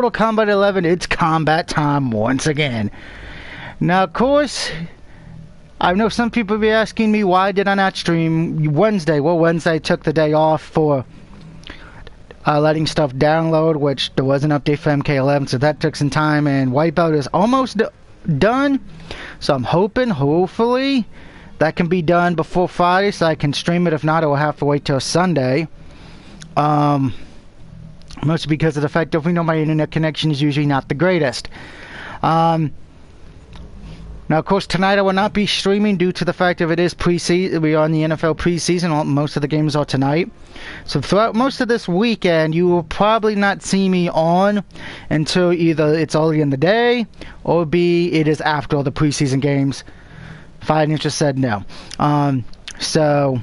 Mortal Kombat 11, it's combat time once again. Now, of course, I know some people be asking me why did I not stream Wednesday. Well, Wednesday I took the day off for letting stuff download, which there was an update for MK11, so that took some time, and Wipeout is almost done. So I'm hopefully, that can be done before Friday so I can stream it. If not, I will have to wait till Sunday. Mostly because of the fact that we know my internet connection is usually not the greatest. Now, of course, tonight I will not be streaming due to the fact that it is preseason. We are in the NFL preseason. Most of the games are tonight. So throughout most of this weekend, you will probably not see me on until either it's early in the day or B, it is after all the preseason games. Financial said no. So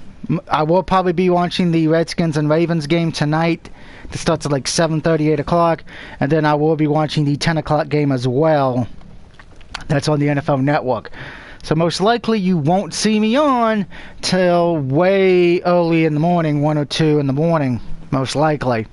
I will probably be watching the Redskins and Ravens game tonight. It starts at like 7:30, 8 o'clock. And then I will be watching the 10 o'clock game as well. That's on the NFL Network. So most likely you won't see me on till way early in the morning, 1 or 2 in the morning, most likely.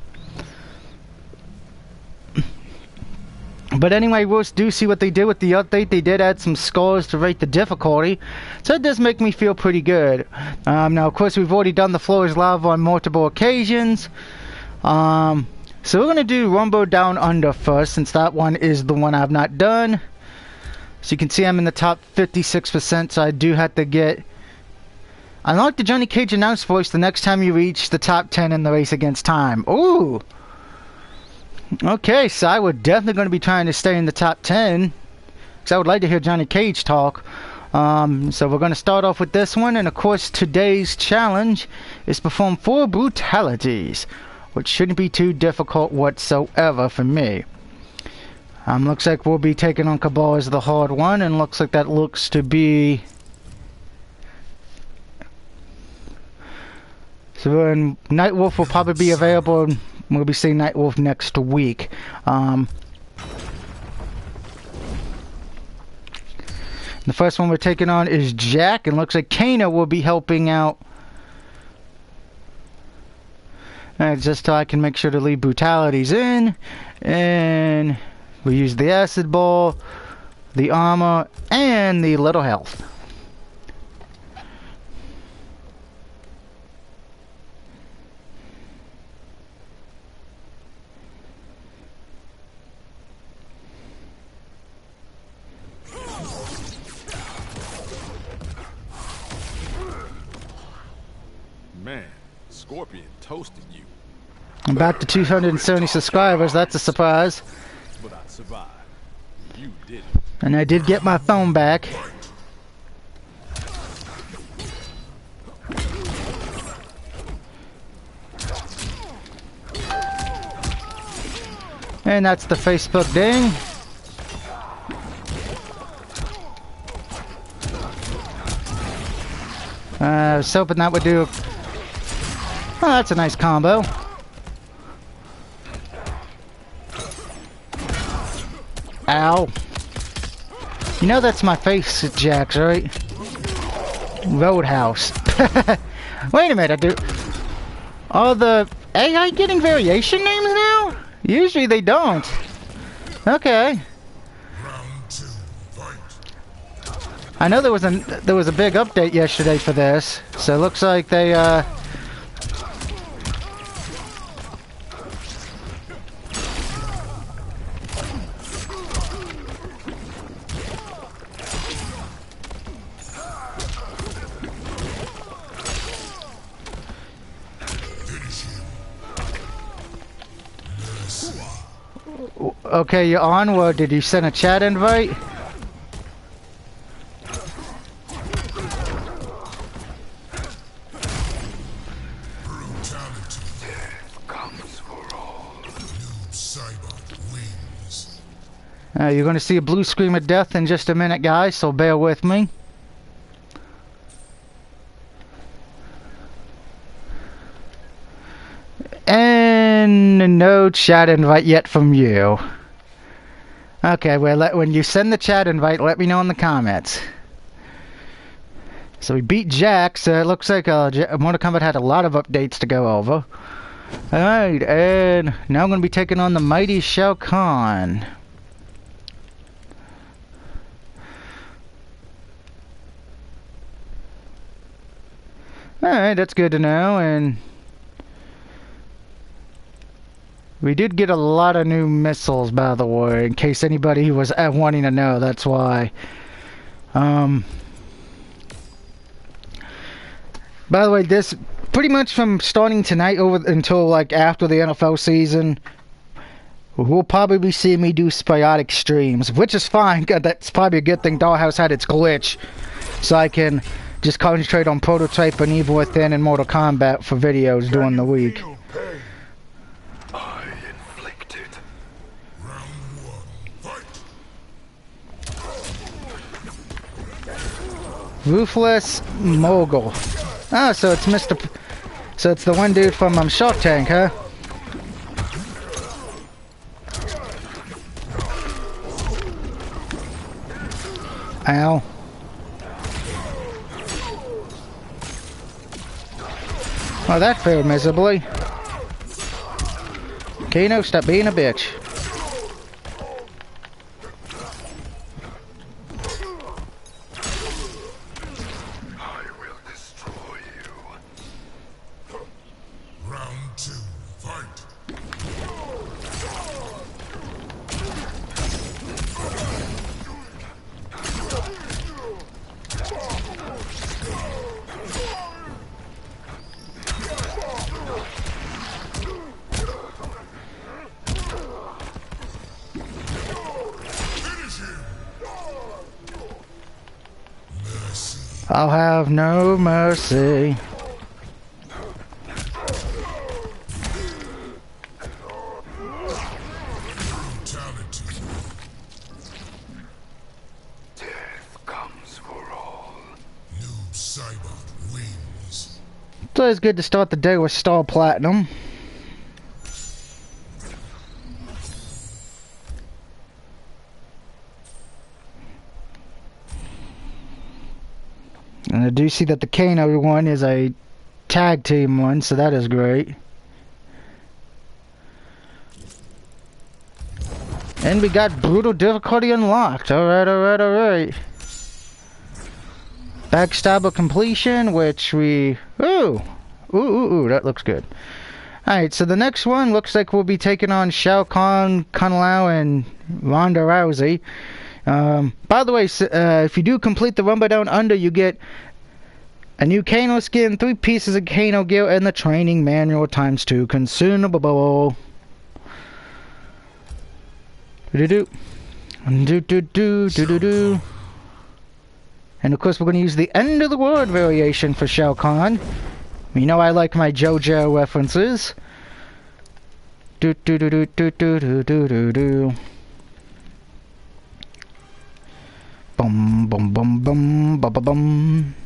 But anyway, we'll do see what they did with the update. They did add some scores to rate the difficulty, so it does make me feel pretty good. Now, of course, we've already done the floor is lava on multiple occasions. So we're going to do Rumble Down Under first, since that one is the one I've not done. So you can see I'm in the top 56%, so I do have to get... I like the Johnny Cage announce voice the next time you reach the top 10 in the race against time. Ooh! Okay, so I would definitely going to be trying to stay in the top 10, because I would like to hear Johnny Cage talk. So we're going to start off with this one, and of course today's challenge is perform 4 brutalities, which shouldn't be too difficult whatsoever for me. Looks like we'll be taking on Cabal as the hard one, and looks like that looks to be... So Nightwolf will probably be available. We'll be seeing Nightwolf next week. The first one we're taking on is Jack, and looks like Kana will be helping out. Just so I can make sure to leave brutalities in. And we use the acid ball, the armor, and the little health. Man, Scorpion toasted you. I'm back to 270 subscribers. That's a surprise. But I survived. You did it. And I did get my phone back. And that's the Facebook ding. I was hoping that would do... Oh, that's a nice combo. Ow. You know that's my face, Jax, right? Roadhouse. Wait a minute, I do... Are the AI getting variation names now? Usually they don't. Okay. I know there was a big update yesterday for this, so it looks like they Okay, you're onward. Did you send a chat invite? You're going to see a blue scream of death in just a minute, guys, so bear with me. And no chat invite yet from you. Okay, well, when you send the chat invite, let me know in the comments. So we beat Jack, so it looks like Mortal Kombat had a lot of updates to go over. Alright, and now I'm going to be taking on the mighty Shao Kahn. Alright, that's good to know, and we did get a lot of new missiles, by the way, in case anybody was wanting to know, that's why. By the way, this pretty much from starting tonight over until like after the NFL season, we'll probably be seeing me do sporadic streams, which is fine. That's probably a good thing. Dollhouse had its glitch, so I can just concentrate on Prototype and Evil Within and Mortal Kombat for videos during the week. I inflicted. Round one, fight! Ruthless Mogul. Oh, so it's so it's the one dude from Shark Tank, huh? Ow. Oh, that failed miserably. Kano, stop being a bitch. I will destroy you. Round two, fight! I'll have no mercy. Brutality. Death comes for all. Noob Saibot wins. It's always good to start the day with Star Platinum. And I do see that the Kano one is a tag team one, so that is great. And we got brutal difficulty unlocked. Alright, alright, alright. Backstabber completion, which we... Ooh! Ooh, that looks good. Alright, so the next one looks like we'll be taking on Shao Kahn, Kung Lao, and Ronda Rousey. By the way, if you do complete the Rumble Down Under, you get a new Kano skin, 3 pieces of Kano gear, and the training manual ×2 consumable. Do-do-do. Do-do-do-do-do-do. And of course we're going to use the end of the word variation for Shao Kahn. You know I like my JoJo references. Do-do-do-do-do-do-do-do-do. Bum bum bum bum bum bum bum.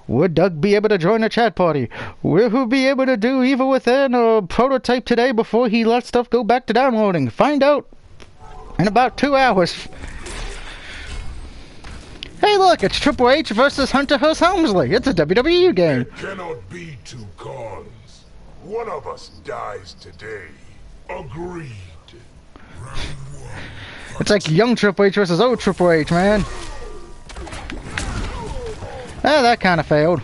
Would Doug be able to join the chat party? Will he be able to do Evil Within or Prototype today before he lets stuff go back to downloading? Find out in about 2 hours. Hey look, it's Triple H versus Hunter Hearst Helmsley. It's a WWE game. There cannot be two Khans. One of us dies today. Agreed. Round one. It's like young Triple H versus old Triple H, man. Ah, that kind of failed.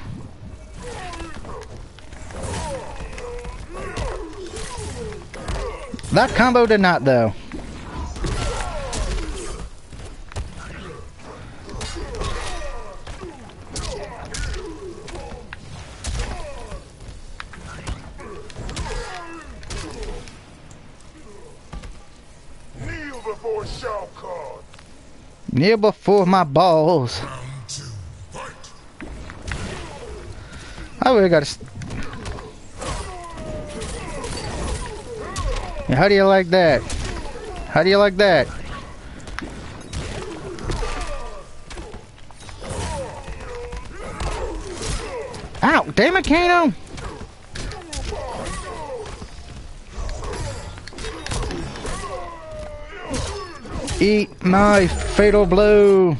That combo did not, though. Kneel before Shao Kahn. Kneel before my balls. Round two, fight. I really gotta. Yeah, how do you like that? How do you like that? Ow! Damn it, Kano! Eat my fatal blow!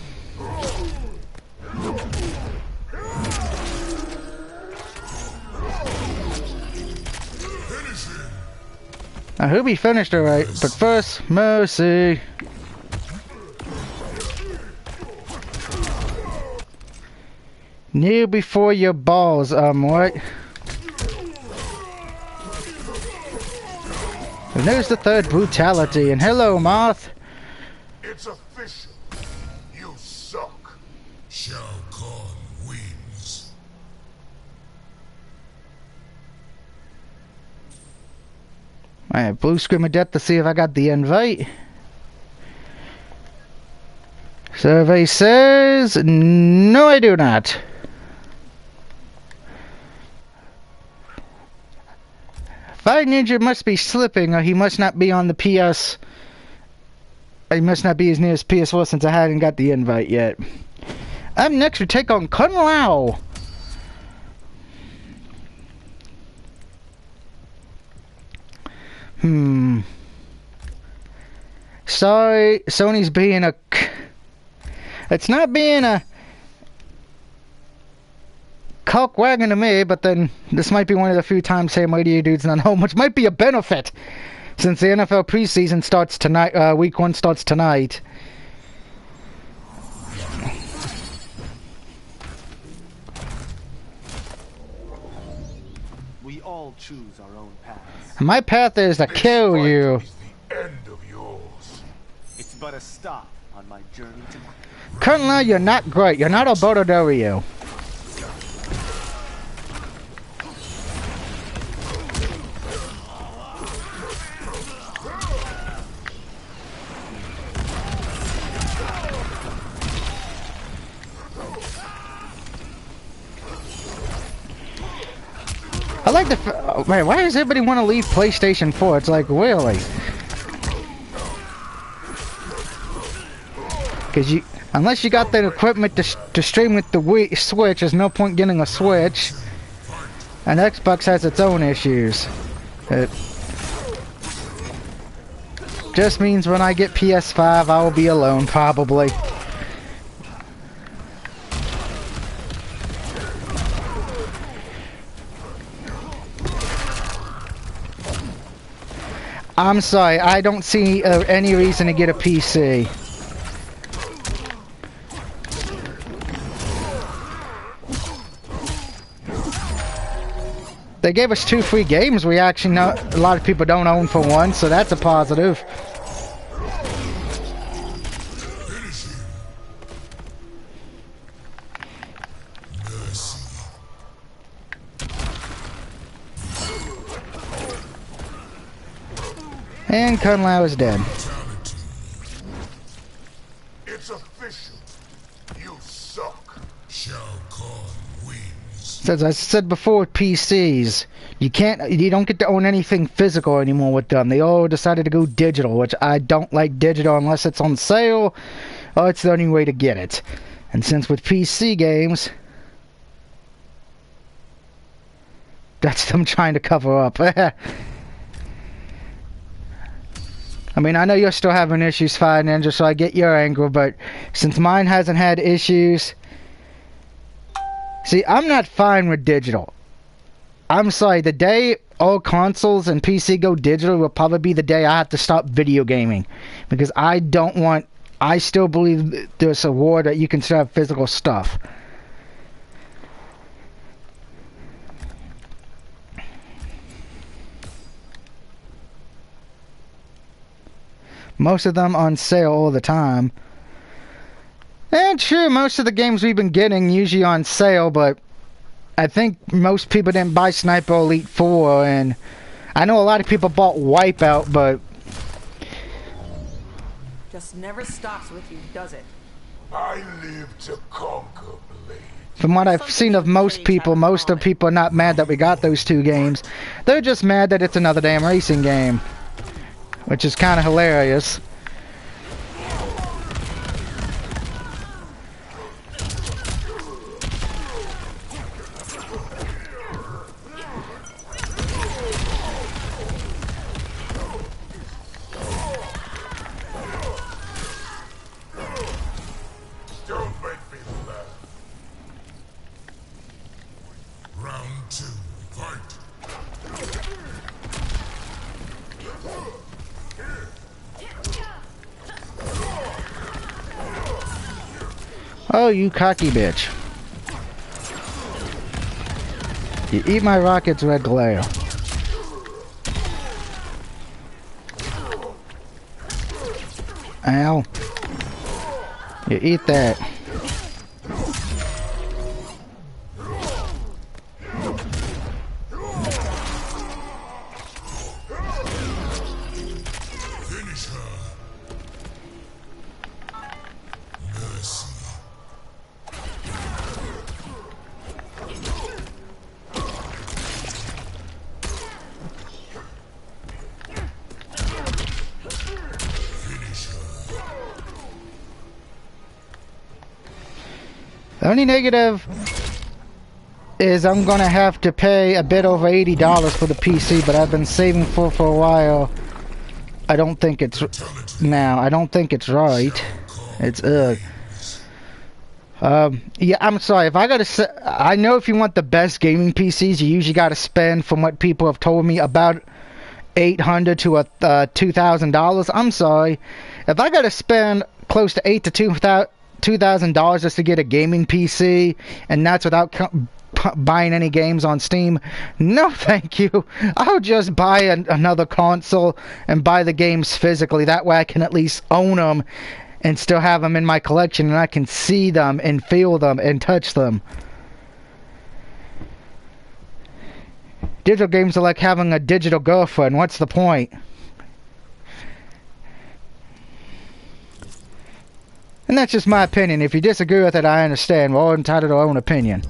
I hope he finished alright, but first, mercy. Kneel before your balls, what? And there's the third brutality, and hello, Moth. It's official. You suck. Shao Kahn wins. Alright, blue screen of death to see if I got the invite. Survey says, no I do not. Fire Ninja must be slipping, or he must not be on the PS. He must not be as near as PS4 since I hadn't got the invite yet. Up next, we take on Kun Lao. Sorry, Sony's being a... It's not being a... cock wagon to me, but then this might be one of the few times Hey Mighty Dudes not home, which might be a benefit since the NFL preseason starts tonight. Week 1 starts tonight. We all choose our own paths. My path is to kill you. Is the end of yours. It's but a stop on my journey to... Currently, you're not great. You're not Alberto Del Rio. I like the... man, why does everybody want to leave PlayStation 4? It's like, really? Because you... unless you got the equipment to stream with the Wii Switch, there's no point getting a Switch. And Xbox has its own issues. It just means when I get PS5, I will be alone, probably. I'm sorry, I don't see any reason to get a PC. They gave us 2 free games we actually know a lot of people don't own for one, so that's a positive. And Kun Lao is dead. It's official. You suck. Shao Kahn wins. As I said before with PCs, you don't get to own anything physical anymore with them. They all decided to go digital, which I don't like digital unless it's on sale or it's the only way to get it. And since with PC games, that's them trying to cover up. I mean, I know you're still having issues, Fire Ninja, so I get your anger, but since mine hasn't had issues... See, I'm not fine with digital. I'm sorry, the day all consoles and PC go digital will probably be the day I have to stop video gaming. Because I don't want... I still believe there's a war that you can still have physical stuff. Most of them on sale all the time. And true, most of the games we've been getting usually on sale, but I think most people didn't buy Sniper Elite 4, and I know a lot of people bought Wipeout, but... Just never stops with you, does it? I live to conquer, Blade. From what I've seen of most people are not mad that we got those 2 games. They're just mad that it's another damn racing game. Which is kind of hilarious. Don't make me laugh. Round 2, fight. Oh, you cocky bitch. You eat my rocket's red glare. Ow. You eat that. The only negative is I'm gonna have to pay a bit over $80 for the PC, but I've been saving for a while. I don't think it's I don't think it's right. It's yeah, I'm sorry. If I gotta, I know if you want the best gaming PCs, you usually gotta spend, from what people have told me, about $800 to $2,000. I'm sorry. If I gotta spend close to $2,000 just to get a gaming PC, and that's without buying any games on Steam, no thank you. I'll just buy another console and buy the games physically. That way I can at least own them and still have them in my collection, and I can see them and feel them and touch them. Digital games are like having a digital girlfriend. What's the point? And that's just my opinion. If you disagree with it, I understand. We're all entitled to our own opinion.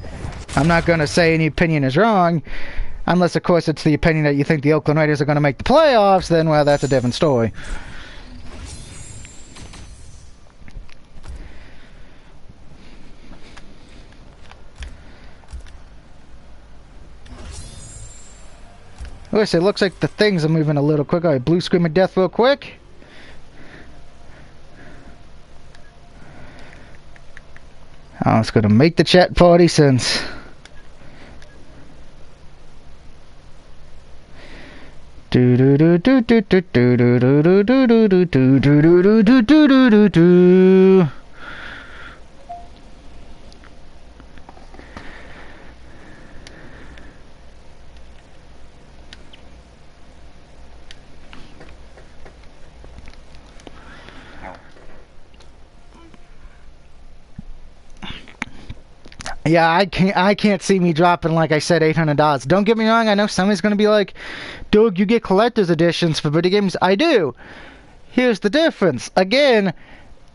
I'm not going to say any opinion is wrong, unless, of course, it's the opinion that you think the Oakland Raiders are going to make the playoffs. Then, well, that's a different story. Listen, it looks like the things are moving a little quick. Alright, blue screen of death real quick. I was gonna make the chat party since. Do do do do do do do do do do do do do do do do do do. Yeah, I can't see me dropping, like I said, $800. Don't get me wrong, I know somebody's going to be like, Doug, you get collector's editions for video games. I do. Here's the difference. Again,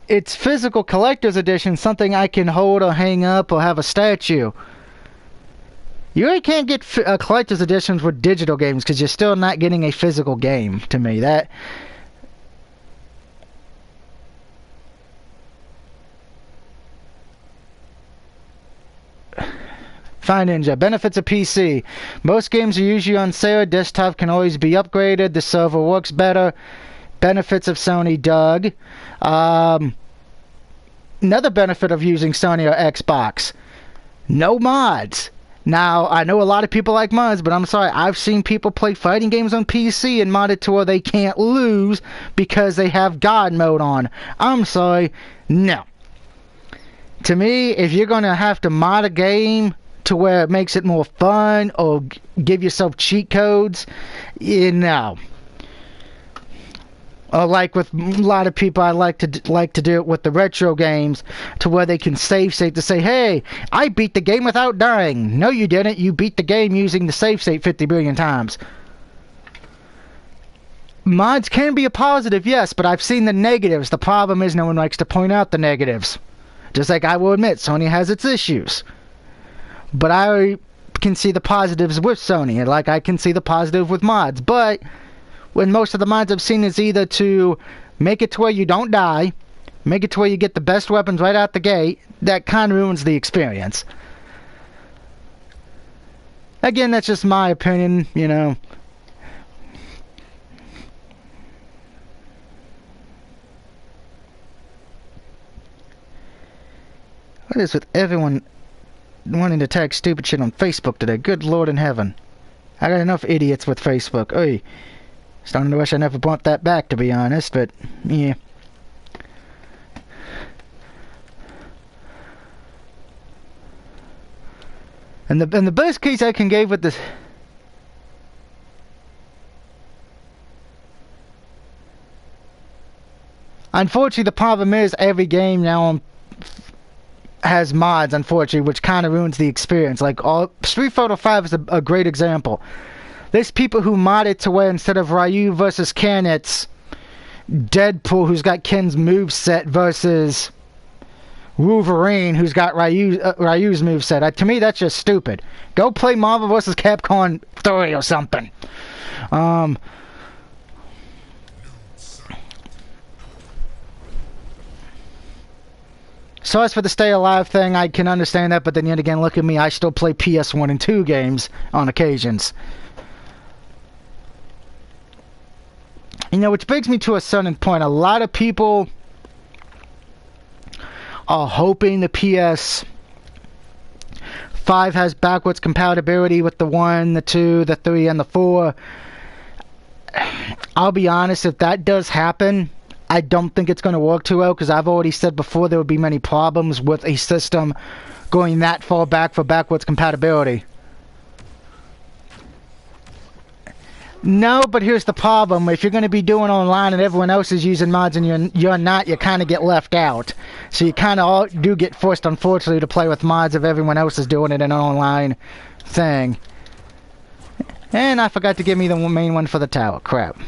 it's physical collector's edition, something I can hold or hang up or have a statue. You really can't get collector's editions with digital games because you're still not getting a physical game, to me. That... Fine Ninja. Benefits of PC. Most games are usually on sale. Desktop can always be upgraded. The server works better. Benefits of Sony, Doug. Another benefit of using Sony or Xbox. No mods. Now, I know a lot of people like mods, but I'm sorry. I've seen people play fighting games on PC and mod it to where they can't lose because they have God mode on. I'm sorry. No. To me, if you're going to have to mod a game to where it makes it more fun or give yourself cheat codes, you know. Or like with a lot of people, I like to do it with the retro games to where they can save state to say, hey, I beat the game without dying. No, you didn't. You beat the game using the save state 50 billion times. Mods can be a positive, yes, but I've seen the negatives. The problem is no one likes to point out the negatives. Just like I will admit, Sony has its issues. But I can see the positives with Sony, like I can see the positive with mods. But when most of the mods I've seen is either to make it to where you don't die, make it to where you get the best weapons right out the gate, that kind of ruins the experience. Again, that's just my opinion, you know. What is with everyone wanting to tag stupid shit on Facebook today? Good Lord in heaven. I got enough idiots with Facebook. Oy. Starting to wish I never brought that back, to be honest, but yeah. And the best case I can give with this. Unfortunately, the problem is every game now has mods, unfortunately, which kind of ruins the experience. Like, Street Fighter 5 is a great example. There's people who mod it to where instead of Ryu versus Ken, it's Deadpool who's got Ken's moveset versus Wolverine who's got Ryu's moveset. To me, that's just stupid. Go play Marvel vs. Capcom 3 or something. So as for the stay alive thing, I can understand that, but then yet again, look at me, I still play PS1 and 2 games on occasions. You know, which brings me to a certain point. A lot of people are hoping the PS5 has backwards compatibility with the 1, the 2, the 3, and the 4. I'll be honest, if that does happen, I don't think it's going to work too well, because I've already said before there would be many problems with a system going that far back for backwards compatibility. No, but here's the problem. If you're going to be doing online and everyone else is using mods and you're not, you kind of get left out. So you kind of all do get forced, unfortunately, to play with mods if everyone else is doing it in an online thing. And I forgot to give me the main one for the tower. Crap.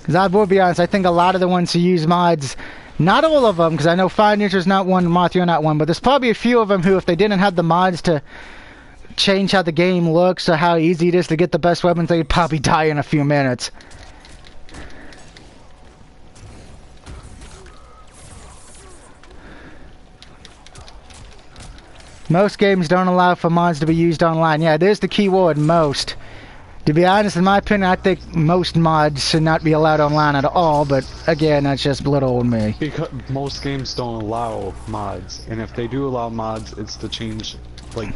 Because I will be honest, I think a lot of the ones who use mods, not all of them, because I know Fire Ninja's not one, Moth, you're not one, but there's probably a few of them who, if they didn't have the mods to change how the game looks or how easy it is to get the best weapons, they'd probably die in a few minutes. Most games don't allow for mods to be used online. Yeah, there's the key word, most. To be honest, in my opinion, I think most mods should not be allowed online at all, but again, that's just little old me. Because most games don't allow mods, and if they do allow mods, it's to change, like,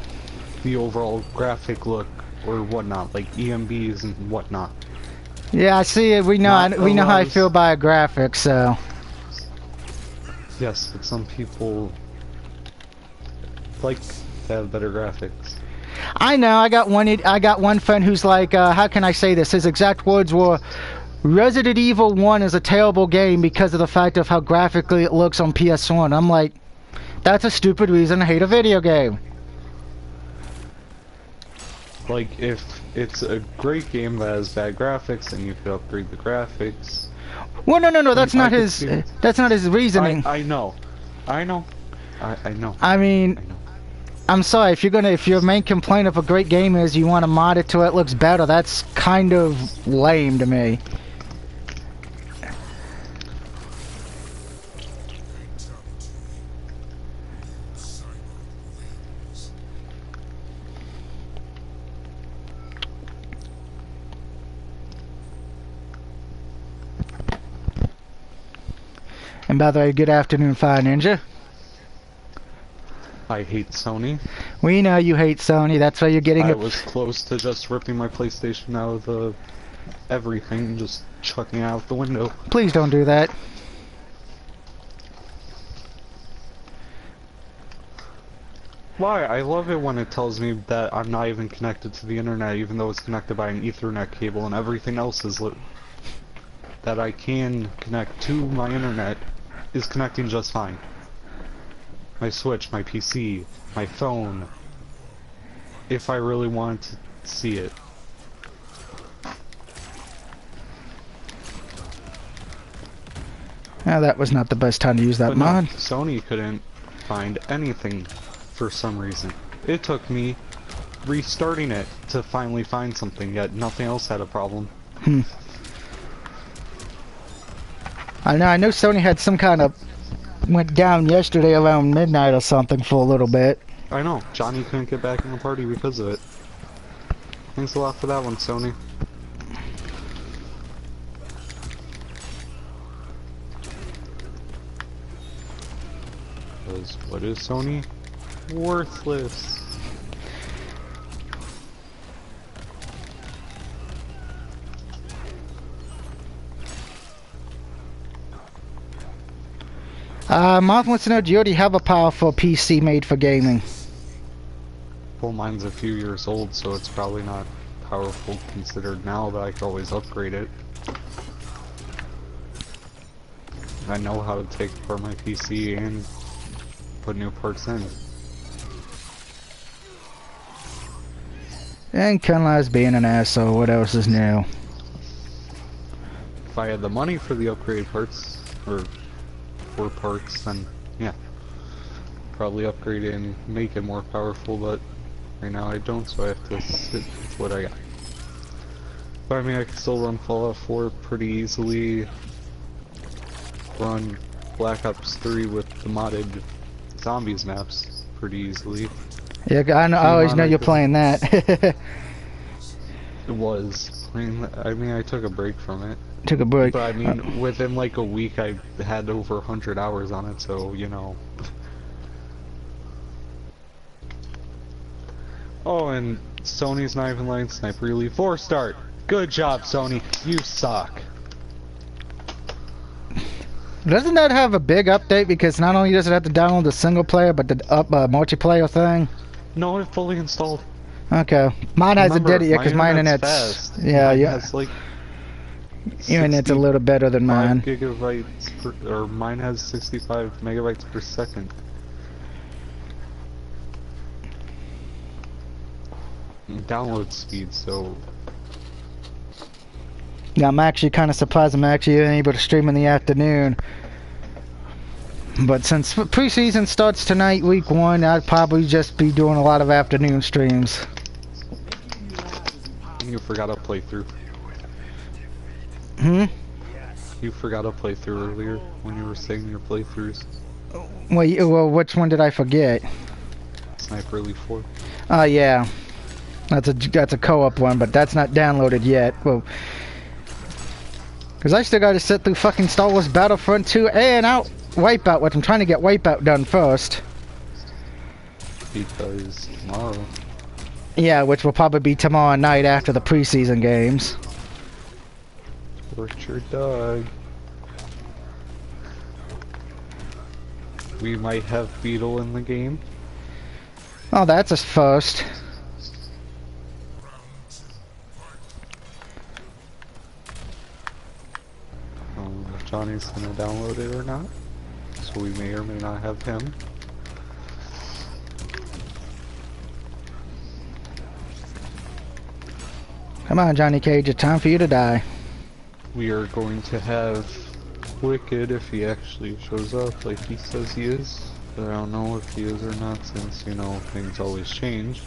the overall graphic look or whatnot, like EMBs and whatnot. Yeah, I see it. We know how I feel by graphics, so. Yes, but some people like to have better graphics. I know. I got one friend who's like, how can I say this? His exact words were, "Resident Evil 1 is a terrible game because of the fact of how graphically it looks on PS1." I'm like, that's a stupid reason to hate a video game. Like, if it's a great game that has bad graphics, then you could upgrade the graphics. Well, no, that's not his. That's not his reasoning. I know. I know. I mean, I'm sorry, if your main complaint of a great game is you want to mod it to it looks better, that's kind of lame to me. And by the way, good afternoon, Fire Ninja. I hate Sony. We know you hate Sony, that's why you're getting I was close to just ripping my PlayStation out of everything, just chucking it out the window. Please don't do that. Why? I love it when it tells me that I'm not even connected to the internet, even though it's connected by an Ethernet cable, and everything else is that I can connect to my internet is connecting just fine. My Switch, my PC, my phone, if I really want to see it. Now that was not the best time to use that mod. No, Sony couldn't find anything for some reason. It took me restarting it to finally find something, yet nothing else had a problem. I know Sony had some kind of went down yesterday around midnight or something for a little bit. I know. Johnny couldn't get back in the party because of it. Thanks a lot for that one, Sony. Because what is Sony? Worthless. Mark wants to know, do you already have a powerful PC made for gaming? Well, mine's a few years old, so it's probably not powerful considered now, but I can always upgrade it. I know how to take apart my PC and put new parts in. And Kenlai's being an asshole. What else is new? If I had the money for the upgrade parts, or for parts, then yeah. Probably upgrade it and make it more powerful, but right now I don't, so I have to sit with what I got. But I mean, I can still run Fallout 4 pretty easily. Run Black Ops 3 with the modded zombies maps pretty easily. Yeah, I always know you're playing that. It was. I mean, I took a break from it. Took a break. But I mean, within like a week, I had over 100 hours on it, so, you know. Oh, and Sony's not even letting Sniper Elite 4 start. Good job, Sony. You suck. Doesn't that have a big update? Because not only does it have to download the single player, but the multiplayer thing? No, it fully installed. Okay. Mine hasn't did it yet because my internet's internet's... fast. Yeah, Mine yeah. has like Your internet's a little better than 5 mine. gigabytes per, or mine has 65 megabytes per second. Download speed, so Yeah, I'm actually kind of surprised I'm actually able to stream in the afternoon. But since preseason starts tonight, week 1, I'd probably just be doing a lot of afternoon streams. you forgot a playthrough. Hmm? You forgot a playthrough earlier when you were saying your playthroughs. Well, which one did I forget? Sniper Elite 4. Oh, yeah. That's a co-op one, but that's not downloaded yet. Well, because I still got to sit through fucking Star Wars Battlefront 2 and Wipeout, which I'm trying to get Wipeout done first. Because tomorrow. Yeah, which will probably be tomorrow night after the preseason games. Torture dog. We might have Beetle in the game. Oh, that's a first. If Johnny's gonna download it or not. So we may or may not have him. Come on, Johnny Cage, it's time for you to die. We are going to have Wicked if he actually shows up like he says he is. But I don't know if he is or not since, you know, things always change.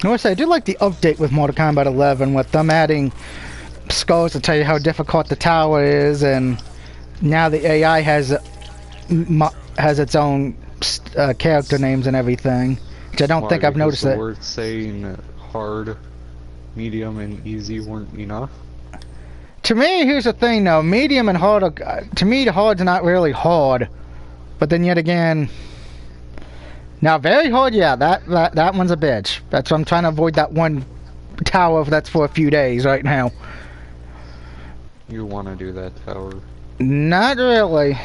I will say, I do like the update with Mortal Kombat 11 with them adding skulls to tell you how difficult the tower is, and now the AI has its own character names and everything, which I don't think I've noticed that. We're saying hard, medium, and easy weren't enough. To me, here's the thing though, medium and hard are, to me the hard's not really hard, but then yet again, now very hard, yeah, that one's a bitch. That's why I'm trying to avoid that one tower that's for a few days right now. You want to do that tower? Not really.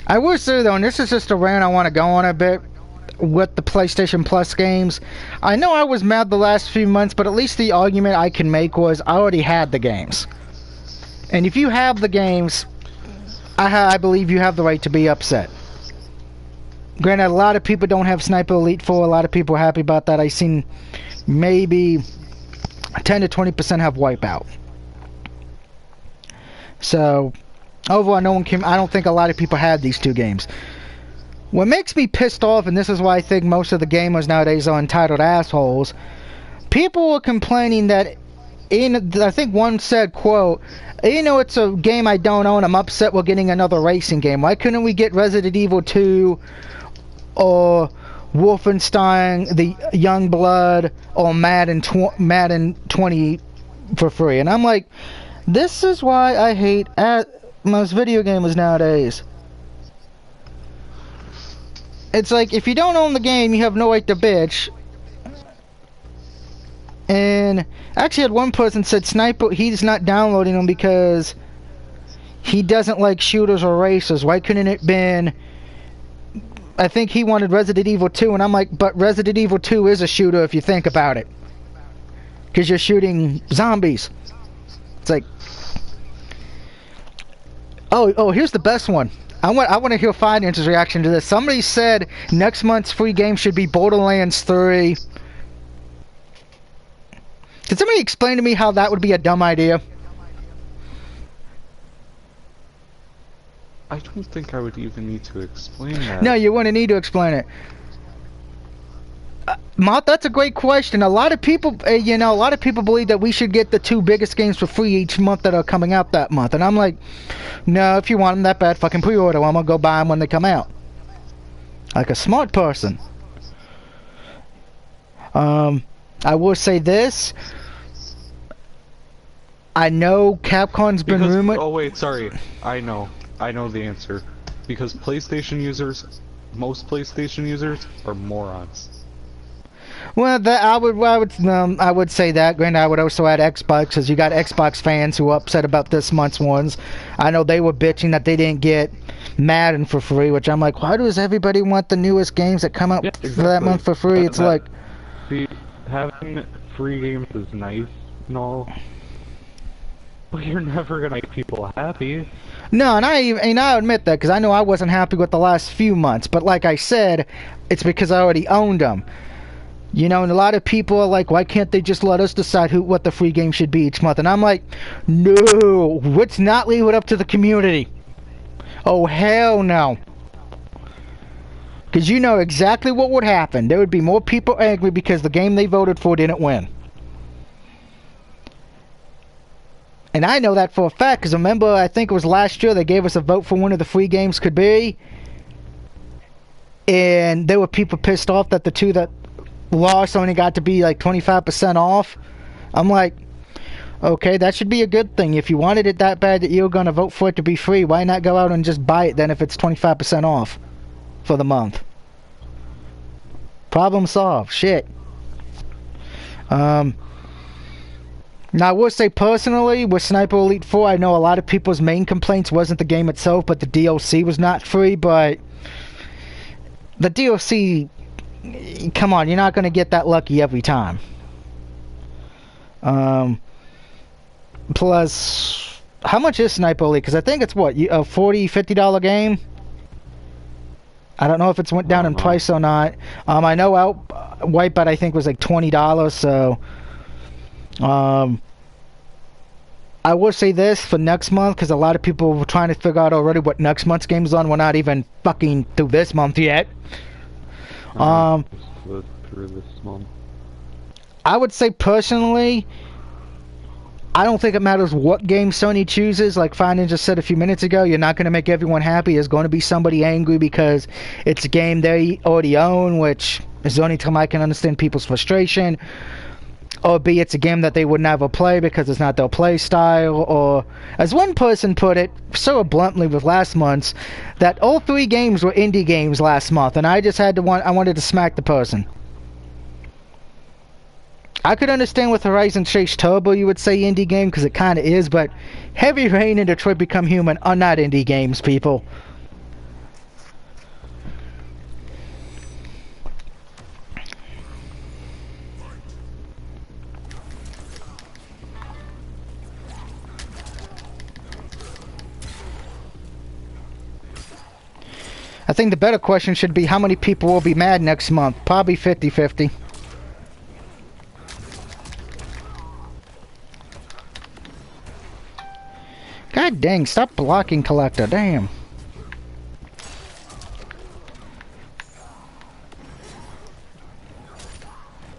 I will say though, and this is just a rant I want to go on a bit with the PlayStation Plus games. I know I was mad the last few months, but at least the argument I can make was I already had the games. And if you have the games, I believe you have the right to be upset. Granted, a lot of people don't have Sniper Elite 4. A lot of people are happy about that. I've seen maybe 10 to 20% have Wipeout. So, overall, I don't think a lot of people have these two games. What makes me pissed off, and this is why I think most of the gamers nowadays are entitled assholes, people were complaining that, I think one said, quote, it's a game I don't own, I'm upset we're getting another racing game. Why couldn't we get Resident Evil 2 or Wolfenstein, the Youngblood, or Madden 20 for free? And I'm like, This is why I hate most video gamers nowadays. It's like, if you don't own the game, you have no right to bitch. And I actually had one person said Sniper, he's not downloading them because he doesn't like shooters or racers. Why couldn't it been... I think he wanted Resident Evil 2, and I'm like, but Resident Evil 2 is a shooter if you think about it. Because you're shooting zombies. It's like... Oh, here's the best one. I want to hear Finance's reaction to this. Somebody said next month's free game should be Borderlands 3. Can somebody explain to me how that would be a dumb idea? I don't think I would even need to explain that. No, you wouldn't need to explain it. Mott, that's a great question. A lot of people, a lot of people believe that we should get the 2 biggest games for free each month that are coming out that month. And I'm like, no, if you want them that bad, fucking pre-order them. I'm going to go buy them when they come out. Like a smart person. I will say this. I know Capcom's been rumored... Oh wait, sorry. I know the answer. Because PlayStation users, most PlayStation users, are morons. Well, I would say that. Granted, I would also add Xbox, because you got Xbox fans who are upset about this month's ones. I know they were bitching that they didn't get Madden for free, which I'm like, why does everybody want the newest games that come out for that month for free? It's like... See, having free games is nice and all, but you're never gonna make people happy. No, and I admit that, because I know I wasn't happy with the last few months, but like I said, it's because I already owned them. And a lot of people are like, why can't they just let us decide what the free game should be each month? And I'm like, no, let's not leave it up to the community. Oh, hell no. Because you know exactly what would happen. There would be more people angry because the game they voted for didn't win. And I know that for a fact, because remember, I think it was last year, they gave us a vote for one of the free games could be. And there were people pissed off that the 2 that lost only got to be like 25% off. I'm like, okay, that should be a good thing. If you wanted it that bad that you were going to vote for it to be free, why not go out and just buy it then if it's 25% off for the month? Problem solved. Shit. Now, I will say personally, with Sniper Elite 4, I know a lot of people's main complaints wasn't the game itself, but the DLC was not free, but the DLC, come on, you're not going to get that lucky every time. Plus, how much is Sniper Elite? Because I think it's, what, a $40, $50 game? I don't know if it's went down in price or not. I know Wipeout, I think, was like $20, so... I will say this for next month, because a lot of people were trying to figure out already what next month's game's on. We're not even fucking through this month yet. Through this month. I would say personally, I don't think it matters what game Sony chooses. Like Fine just said a few minutes ago, you're not going to make everyone happy. There's going to be somebody angry because it's a game they already own, which is the only time I can understand people's frustration. Or B, it's a game that they would never play because it's not their play style. Or, as one person put it so bluntly with last month's, that all 3 games were indie games last month, and I just had to I wanted to smack the person. I could understand with Horizon Chase Turbo you would say indie game, because it kind of is, but Heavy Rain and Detroit Become Human are not indie games, people. I think the better question should be how many people will be mad next month. Probably 50-50. God dang, stop blocking, Collector. Damn.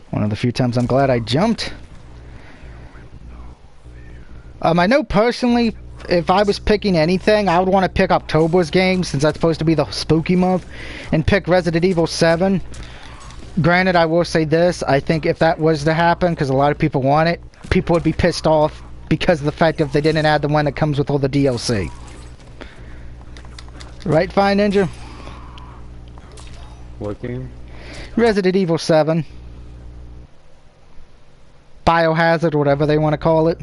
One of the few times I'm glad I jumped. I know personally, if I was picking anything, I would want to pick October's game, since that's supposed to be the spooky month, and pick Resident Evil 7. Granted, I will say this, I think if that was to happen, because a lot of people want it, people would be pissed off because of the fact that they didn't add the one that comes with all the DLC. Right, Fine Ninja? What game? Resident Evil 7. Biohazard, whatever they want to call it.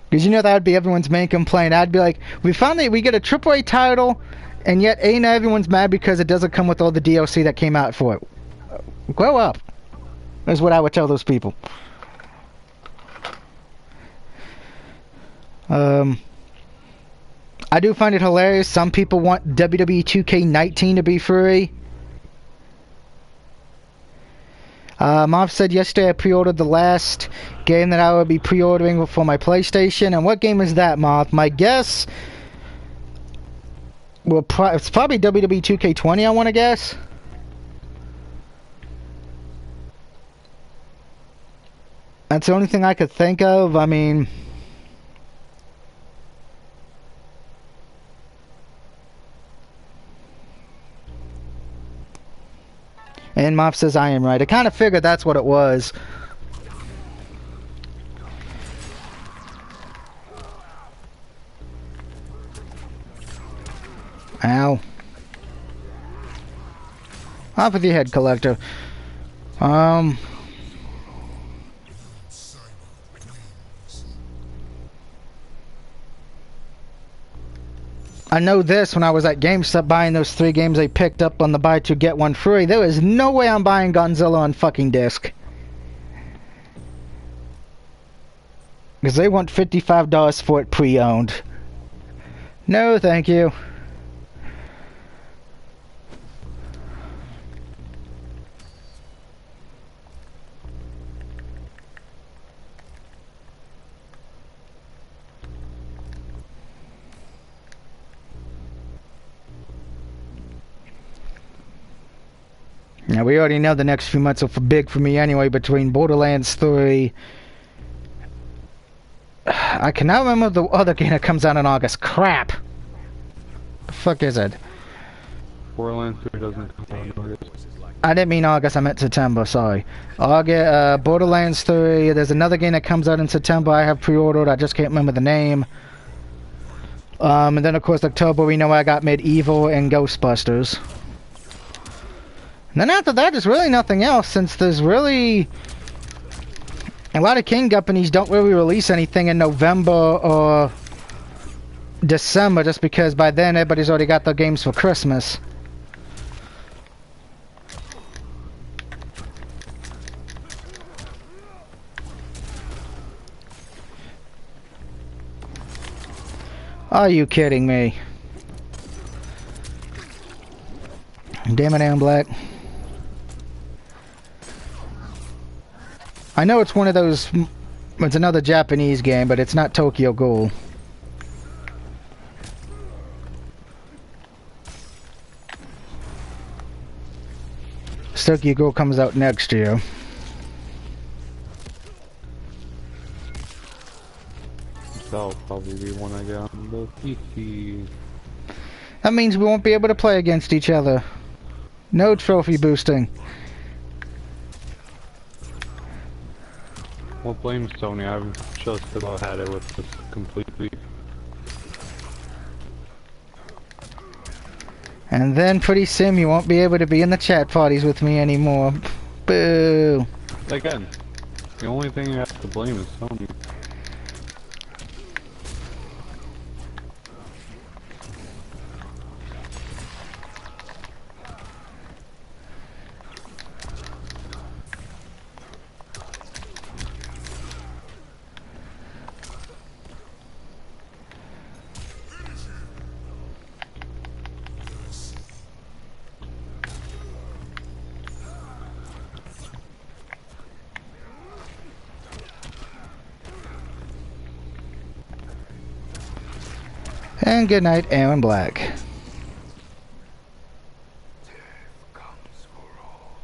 Because you know that would be everyone's main complaint. I'd be like, we finally get a AAA title, and yet ain't everyone's mad because it doesn't come with all the DLC that came out for it. Grow up. Is what I would tell those people. I do find it hilarious. Some people want WWE 2K19 to be free. Moff said yesterday I pre-ordered the last game that I would be pre-ordering for my PlayStation. And what game is that, Moff? My guess... Well, it's probably WWE 2K20, I want to guess. That's the only thing I could think of. I mean... And Moff says I am right. I kind of figured that's what it was. Ow. Off with your head, Collector. I know this when I was at GameStop buying those 3 games they picked up on the buy 2 get 1 free. There is no way I'm buying Godzilla on fucking disc. Because they want $55 for it pre-owned. No, thank you. Now, we already know the next few months are big for me anyway, between Borderlands 3... I cannot remember the other game that comes out in August. Crap! The fuck is it? Borderlands 3 doesn't come out in August. I didn't mean August, I meant September, sorry. August, Borderlands 3, there's another game that comes out in September I have pre-ordered, I just can't remember the name. And then of course October we know I got Medieval and Ghostbusters. And then after that, there's really nothing else, since there's really... A lot of game companies don't really release anything in November or December, just because by then everybody's already got their games for Christmas. Are you kidding me? Damn it, Aaron Black. I know it's one of those... It's another Japanese game, but it's not Tokyo Ghoul. Tokyo Ghoul comes out next year. That'll probably be one I get on the PC. That means we won't be able to play against each other. No trophy boosting. Well, blame Sony. I've just about had it with this completely. And then pretty soon you won't be able to be in the chat parties with me anymore. Boo. Again, the only thing you have to blame is Sony. And good night, Aaron Black. Death comes for all.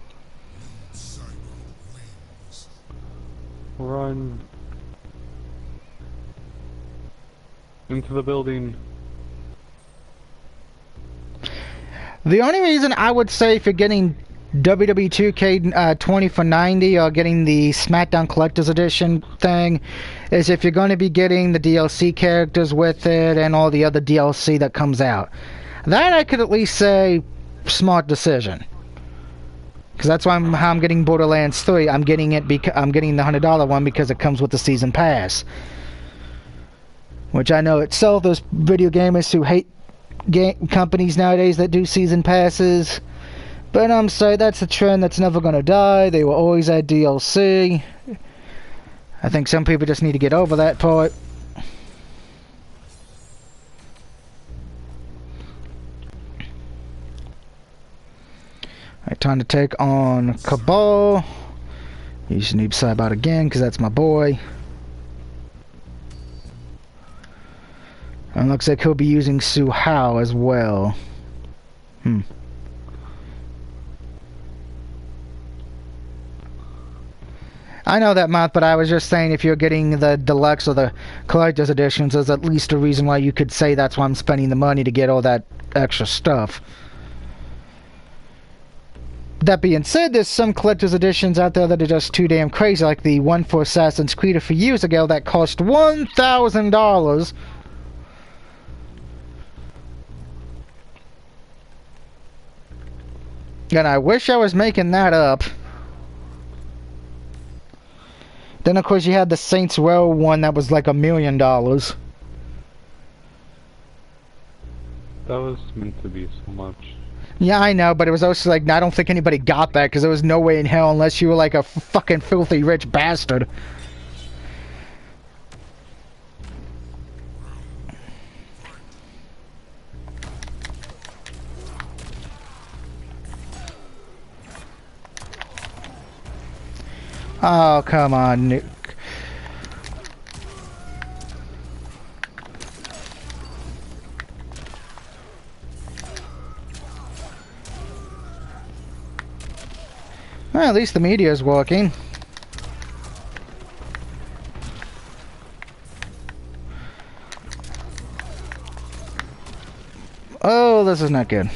Run into the building. The only reason I would say for getting WWE 2K20 for 90 or getting the SmackDown Collector's Edition thing is if you're going to be getting the DLC characters with it and all the other DLC that comes out. That I could at least say smart decision. Because that's why how I'm getting Borderlands 3. I'm getting it I'm getting the $100 one because it comes with the season pass. Which I know itself there's video gamers who hate companies nowadays that do season passes. But I'm sorry, that's a trend that's never going to die. They will always add DLC. I think some people just need to get over that part. Alright, time to take on Cabal. Use Noob Saibot again, because that's my boy. And looks like he'll be using Su Hao as well. I know that month, but I was just saying if you're getting the deluxe or the collector's editions, there's at least a reason why you could say that's why I'm spending the money to get all that extra stuff. That being said, there's some collector's editions out there that are just too damn crazy, like the one for Assassin's Creed a few years ago that cost $1,000. And I wish I was making that up. Then, of course, you had the Saints Row one that was like $1 million. That was meant to be so much. Yeah, I know, but it was also like, I don't think anybody got that, because there was no way in hell unless you were like a fucking filthy rich bastard. Oh, come on, Nuke. Well, at least the media is working. Oh, this is not good.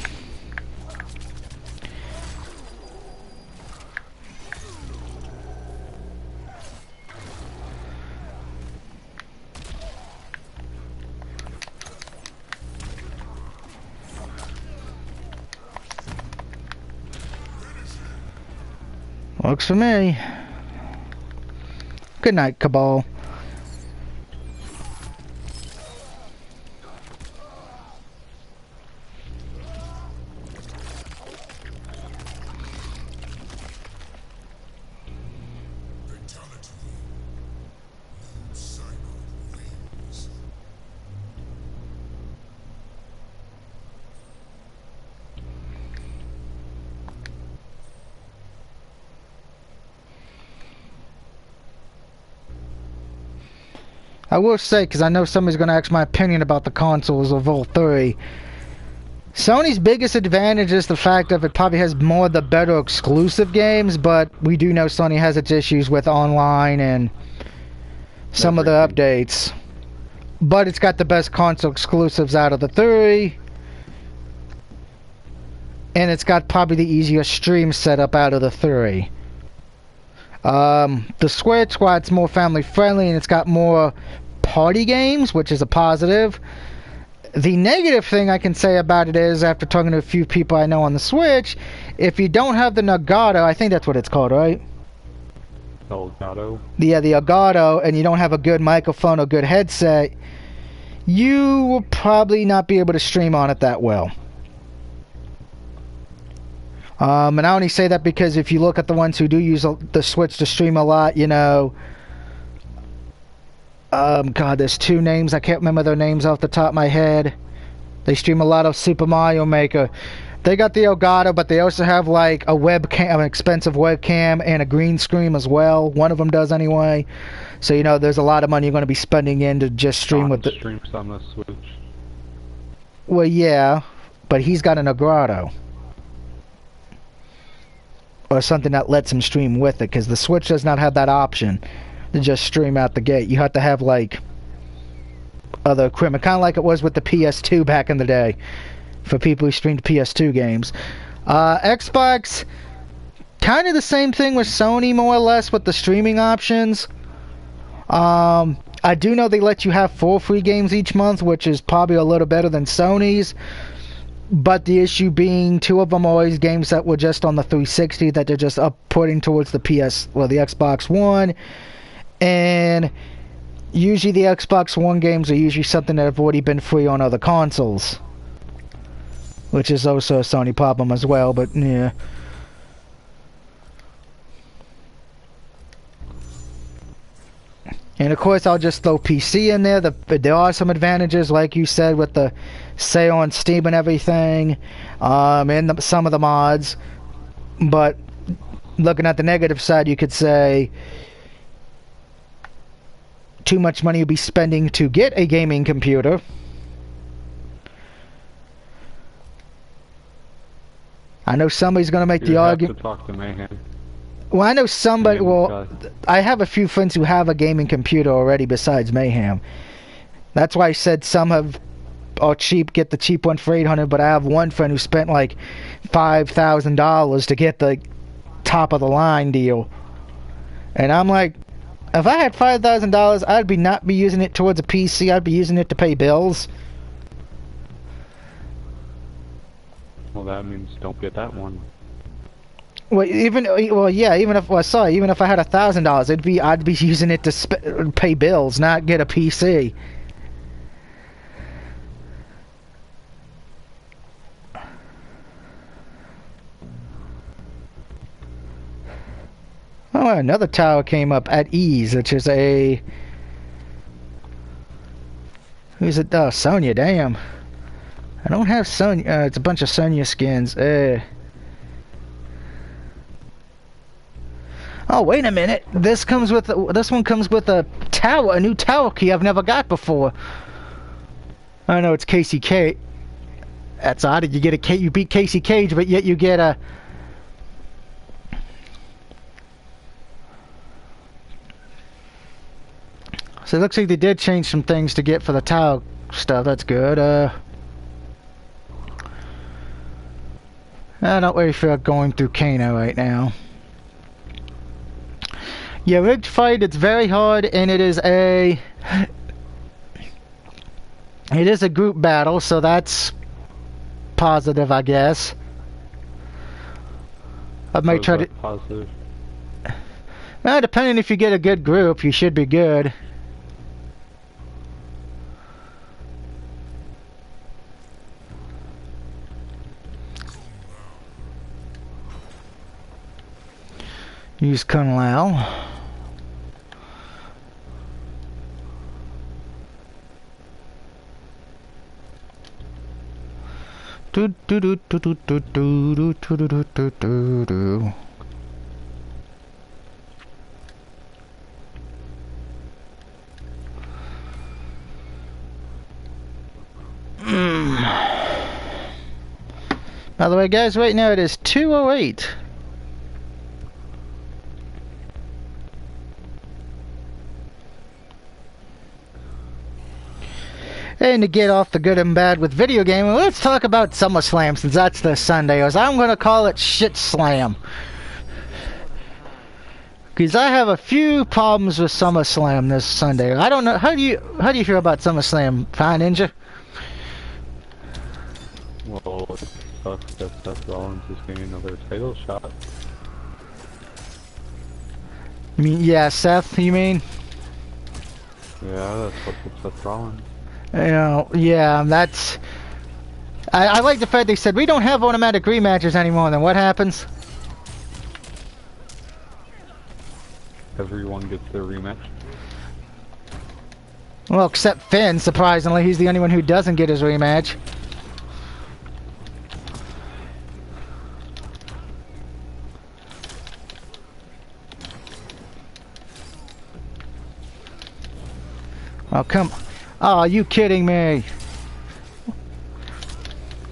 Works for me. Good night, Cabal. I will say, because I know somebody's going to ask my opinion about the consoles of all three. Sony's biggest advantage is the fact that it probably has more of the better exclusive games, but we do know Sony has its issues with online and some of the updates. But it's got the best console exclusives out of the three. And it's got probably the easiest stream setup out of the three. The Switch, while it's more family friendly and it's got more party games, which is a positive. The negative thing I can say about it is, after talking to a few people I know on the Switch, if you don't have the Elgato, I think that's what it's called, right? Elgato? Yeah, the Elgato, and you don't have a good microphone or good headset, you will probably not be able to stream on it that well. And I only say that because if you look at the ones who do use the Switch to stream a lot, you know, God, there's two names, I can't remember their names off the top of my head. They stream a lot of Super Mario Maker. They got the Elgato, but they also have like a webcam, an expensive webcam, and a green screen as well. One of them does anyway. So, you know, there's a lot of money you're going to be spending in to just stream with the... streams on the Switch. Well, yeah, but he's got an Elgato. Or something that lets him stream with it, because the Switch does not have that option to just stream out the gate. You have to have like other equipment, kind of like it was with the PS2 back in the day for people who streamed PS2 games. Xbox, kind of the same thing with Sony, more or less, with the streaming options. I do know they let you have 4 free games each month, which is probably a little better than Sony's. But the issue being 2 of them are always games that were just on the 360 that they're just putting towards the the Xbox One. And usually the Xbox One games are usually something that have already been free on other consoles. Which is also a Sony problem as well, but yeah. And of course, I'll just throw PC in there. There are some advantages, like you said, with the sale on Steam and everything, and some of the mods. But looking at the negative side, you could say too much money you'll be spending to get a gaming computer. I know somebody's going to make the argument. You have to talk to Mayhem. Well, I know somebody. Well, I have a few friends who have a gaming computer already besides Mayhem. That's why I said some are cheap, get the cheap one for $800. But I have one friend who spent like $5,000 to get the top of the line deal. And I'm like, if I had $5,000, I'd not be using it towards a PC. I'd be using it to pay bills. Well, that means don't get that one. Well, even if I had $1,000, I'd be using it to pay bills, not get a PC. Oh, another tower came up at ease, which is a... Who's it? Oh, Sonya, damn. I don't have Sonya. It's a bunch of Sonya skins. Oh, wait a minute. This one comes with a tower, a new tower key I've never got before. I know it's Casey Cage. That's odd. You beat Casey Cage, but yet you get a... So it looks like they did change some things to get for the tower stuff. That's good. I don't really feel like going through Kano right now. Yeah, rigged fight, it's very hard, and it is a group battle, so that's positive, I guess. I might try to... Positive? Depending if you get a good group, you should be good. Use Kung Lao. Do do do do do do do do do do do do do. By the way, guys, right now it is 2:08. And to get off the good and bad with video gaming, let's talk about SummerSlam, since that's the Sunday. I'm going to call it Shit Slam. Because I have a few problems with SummerSlam this Sunday. I don't know. How do you feel about SummerSlam, Fine Ninja? Well, it sucks that Seth Rollins is getting another title shot. You mean, yeah, Seth, you mean? Yeah, that's what's with Seth Rollins. You know, yeah, that's... I like the fact they said, we don't have automatic rematches anymore, then what happens? Everyone gets their rematch. Well, except Finn, surprisingly. He's the only one who doesn't get his rematch. Oh, come... Oh, are you kidding me?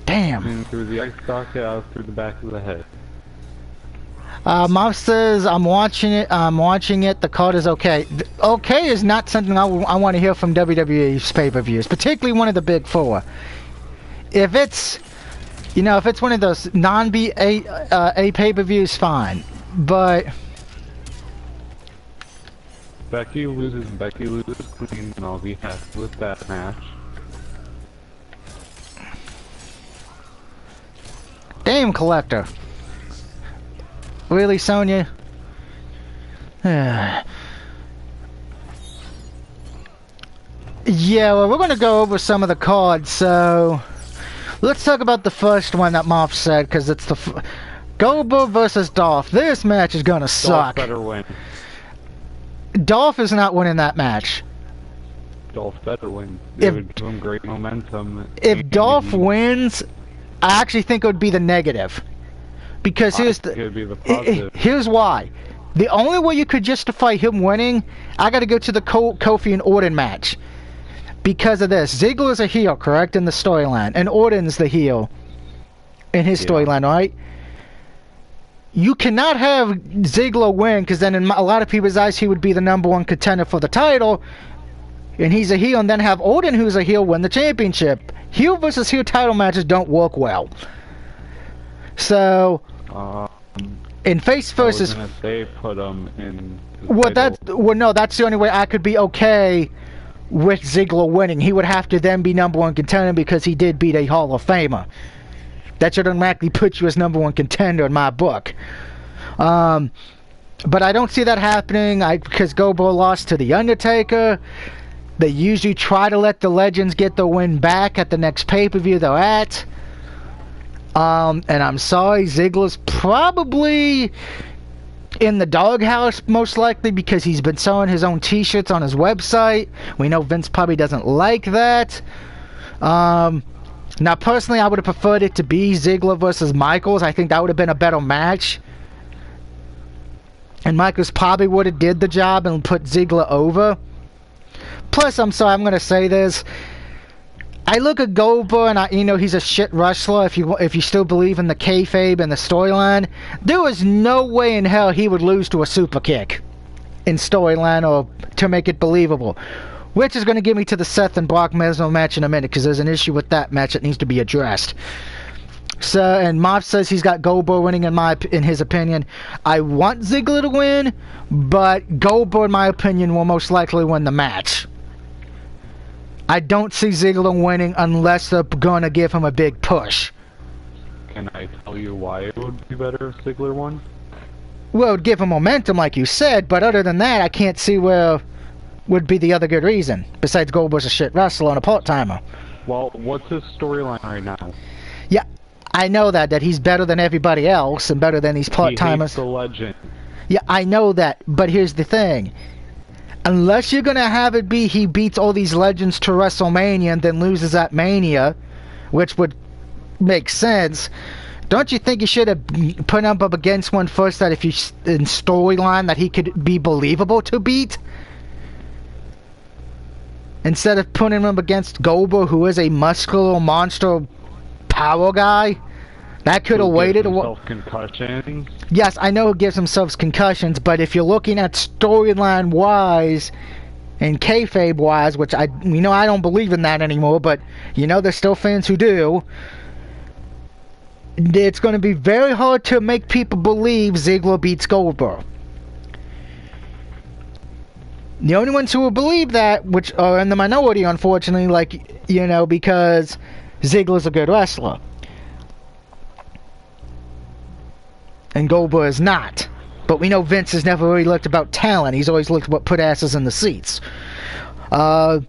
Damn. In through the eye socket, out through the back of the head. Mom says, I'm watching it. The card is okay. Okay is not something I want to hear from WWE's pay-per-views, particularly one of the big four. If it's one of those non-A pay-per-views, fine. But Becky loses clean, and I'll be happy with that match. damn, Collector. Really, Sonya? Yeah, well, we're going to go over some of the cards, so let's talk about the first one that Moff said, because it's the Goldberg versus Dolph. This match is going to suck. Dolph better win. Dolph is not winning that match. Dolph better win. It would give him great momentum. If Dolph wins, I actually think it would be the negative. Because here's it would be the positive. Here's why. The only way you could justify him winning, I got to go to the Kofi and Orton match. Because of this. Ziggler's a heel, correct, in the storyline. And Orton's the heel in his storyline, right? You cannot have Ziggler win, because then in a lot of people's eyes, he would be the #1 contender for the title. And he's a heel, and then have Orton, who's a heel, win the championship. Heel versus heel title matches don't work well. So, in face versus... I was gonna say put him in... no, that's the only way I could be okay with Ziggler winning. He would have to then be #1 contender because he did beat a Hall of Famer. That should automatically put you as #1 contender in my book. But I don't see that happening because Goldberg lost to The Undertaker. They usually try to let the legends get the win back at the next pay-per-view they're at. And I'm sorry, Ziggler's probably in the doghouse, most likely, because he's been selling his own t-shirts on his website. We know Vince probably doesn't like that. Now, personally, I would have preferred it to be Ziggler versus Michaels. I think that would have been a better match. And Michaels probably would have did the job and put Ziggler over. Plus, I'm sorry, I'm going to say this. I look at Goldberg and he's a shit wrestler if you still believe in the kayfabe and the storyline. There was no way in hell he would lose to a super kick in storyline or to make it believable. Which is going to get me to the Seth and Brock Lesnar match in a minute, because there's an issue with that match that needs to be addressed. So, and Moff says he's got Goldberg winning in his opinion. I want Ziggler to win, but Goldberg, in my opinion, will most likely win the match. I don't see Ziggler winning unless they're going to give him a big push. Can I tell you why it would be better if Ziggler won? Well, it would give him momentum, like you said, but other than that, I can't see where would be the other good reason, besides Goldberg's a shit wrestler and a part-timer. Well, what's his storyline right now? Yeah, I know that he's better than everybody else and better than these part-timers. He hates the legend. Yeah, I know that, but here's the thing. Unless you're going to have it be he beats all these legends to WrestleMania and then loses at Mania, which would make sense, don't you think you should have put him up against one first that if you in storyline that he could be believable to beat? Instead of putting him against Goldberg, who is a muscular monster power guy, that could have waited a while. Concussions. Yes, I know he gives himself concussions, but if you're looking at storyline wise and kayfabe wise, which I don't believe in that anymore, but there's still fans who do. It's going to be very hard to make people believe Ziggler beats Goldberg. The only ones who will believe that, which are in the minority, unfortunately, because Ziggler's a good wrestler. And Goldberg is not. But we know Vince has never really looked about talent. He's always looked about put asses in the seats. So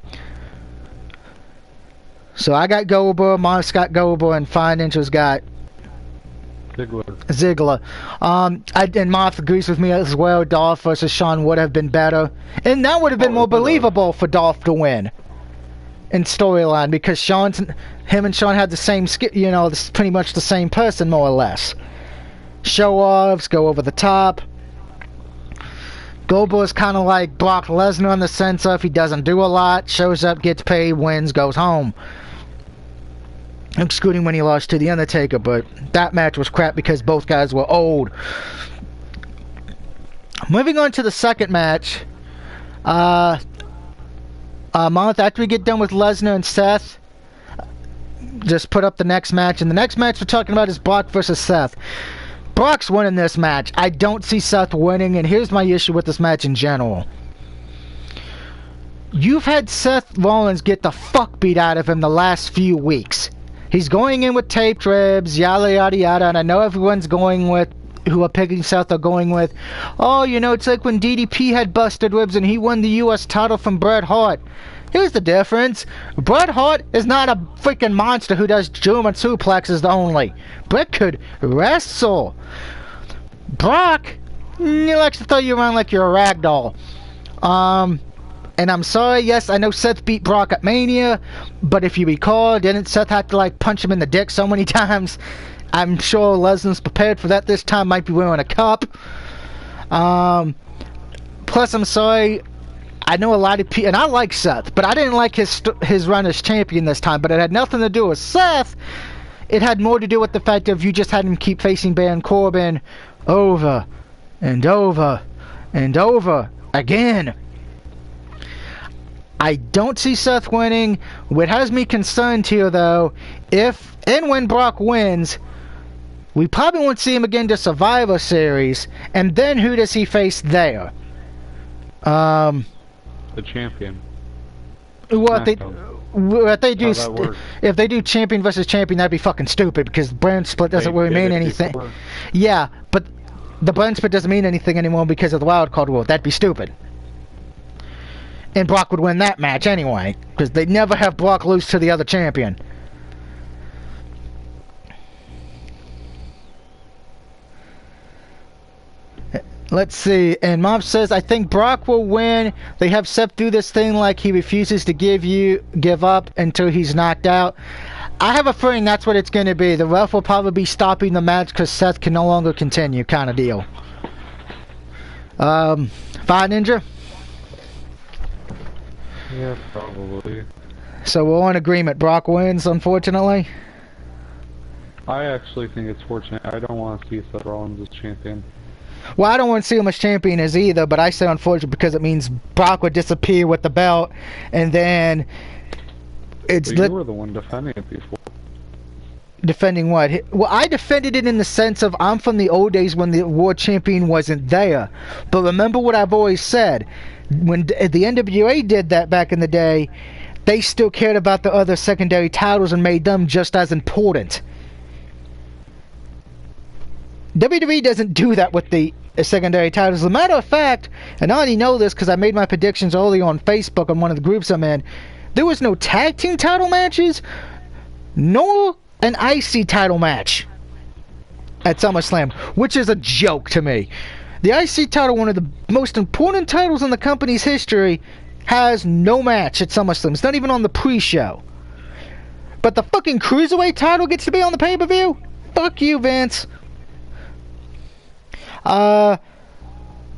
I got Goldberg, Moff's got Goldberg, and Financial's got Ziggler. And Moff agrees with me as well. Dolph versus Shawn would have been better. And that would have been more believable for Dolph to win in storyline, because him and Shawn had the same skill, pretty much the same person, more or less. Show-offs, go over the top. Goldberg's kind of like Brock Lesnar in the sense of he doesn't do a lot, shows up, gets paid, wins, goes home. Excluding when he lost to The Undertaker, but that match was crap because both guys were old. Moving on to the second match. Month after we get done with Lesnar and Seth, just put up the next match. And the next match we're talking about is Brock versus Seth. Brock's winning this match. I don't see Seth winning, and here's my issue with this match in general. You've had Seth Rollins get the fuck beat out of him the last few weeks. He's going in with taped ribs, yada yada yada, and I know everyone's going with, who are picking Seth are going with, oh, you know, it's like when DDP had busted ribs and he won the US title from Bret Hart. Here's the difference. Bret Hart is not a freaking monster who does German suplexes only. Bret could wrestle. Brock, he likes to throw you around like you're a rag doll. And I'm sorry, yes, I know Seth beat Brock at Mania, but if you recall, didn't Seth have to like punch him in the dick so many times? I'm sure Lesnar's prepared for that this time, might be wearing a cup. Plus, I'm sorry, I know a lot of people, and I like Seth, but I didn't like his run as champion this time, but it had nothing to do with Seth. It had more to do with the fact that you just had him keep facing Baron Corbin over and over and over again. I don't see Seth winning. What has me concerned here, though, if and when Brock wins, we probably won't see him again to Survivor Series, and then who does he face there? The champion. Well, if they do champion versus champion, that'd be fucking stupid because the brand split doesn't really mean anything. Before. Yeah, but the brand split doesn't mean anything anymore because of the wild card rule. That'd be stupid. And Brock would win that match anyway, because they'd never have Brock lose to the other champion. Let's see. And Mob says, I think Brock will win. They have Seth do this thing like he refuses to give up until he's knocked out. I have a feeling that's what it's going to be. The ref will probably be stopping the match because Seth can no longer continue, kind of deal. Fire Ninja? Yeah, probably. So we're on agreement. Brock wins, unfortunately. I actually think it's fortunate. I don't want to see Seth Rollins as champion. Well, I don't want to see him as champion as either, but I say unfortunate because it means Brock would disappear with the belt, and then it's... But you were the one defending it before. Defending what? Well, I defended it in the sense of I'm from the old days when the world champion wasn't there. But remember what I've always said. When the NWA did that back in the day, they still cared about the other secondary titles and made them just as important. WWE doesn't do that with the secondary titles. As a matter of fact, and I already know this because I made my predictions early on Facebook on one of the groups I'm in, there was no tag team title matches, nor an IC title match at SummerSlam, which is a joke to me. The IC title, one of the most important titles in the company's history, has no match at SummerSlam. It's not even on the pre-show. But the fucking Cruiserweight title gets to be on the pay-per-view? Fuck you, Vince. By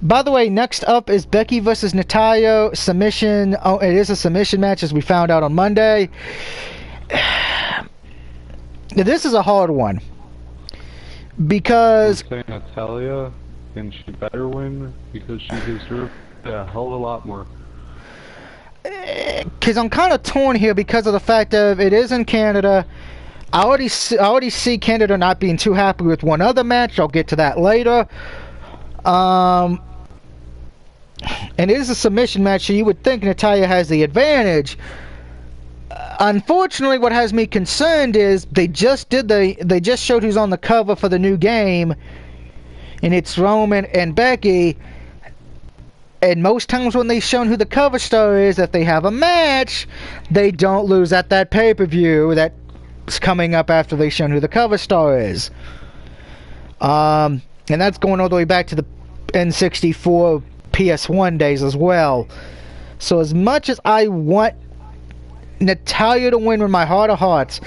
the way, next up is Becky versus Natalya. Submission. Oh, it is a submission match, as we found out on Monday. This is a hard one. Because... I'm saying Natalya, and she better win because she deserves a hell of a lot more. Because I'm kind of torn here because of the fact of it is in Canada. I already see Canada not being too happy with one other match. I'll get to that later. And it is a submission match, so you would think Natalya has the advantage. Unfortunately, what has me concerned is they just showed who's on the cover for the new game, and it's Roman and Becky. And most times when they've shown who the cover star is, if they have a match, they don't lose at that pay-per-view that's coming up after they've shown who the cover star is. And that's going all the way back to the N64 PS1 days as well. So as much as I want Natalya to win with my heart of hearts,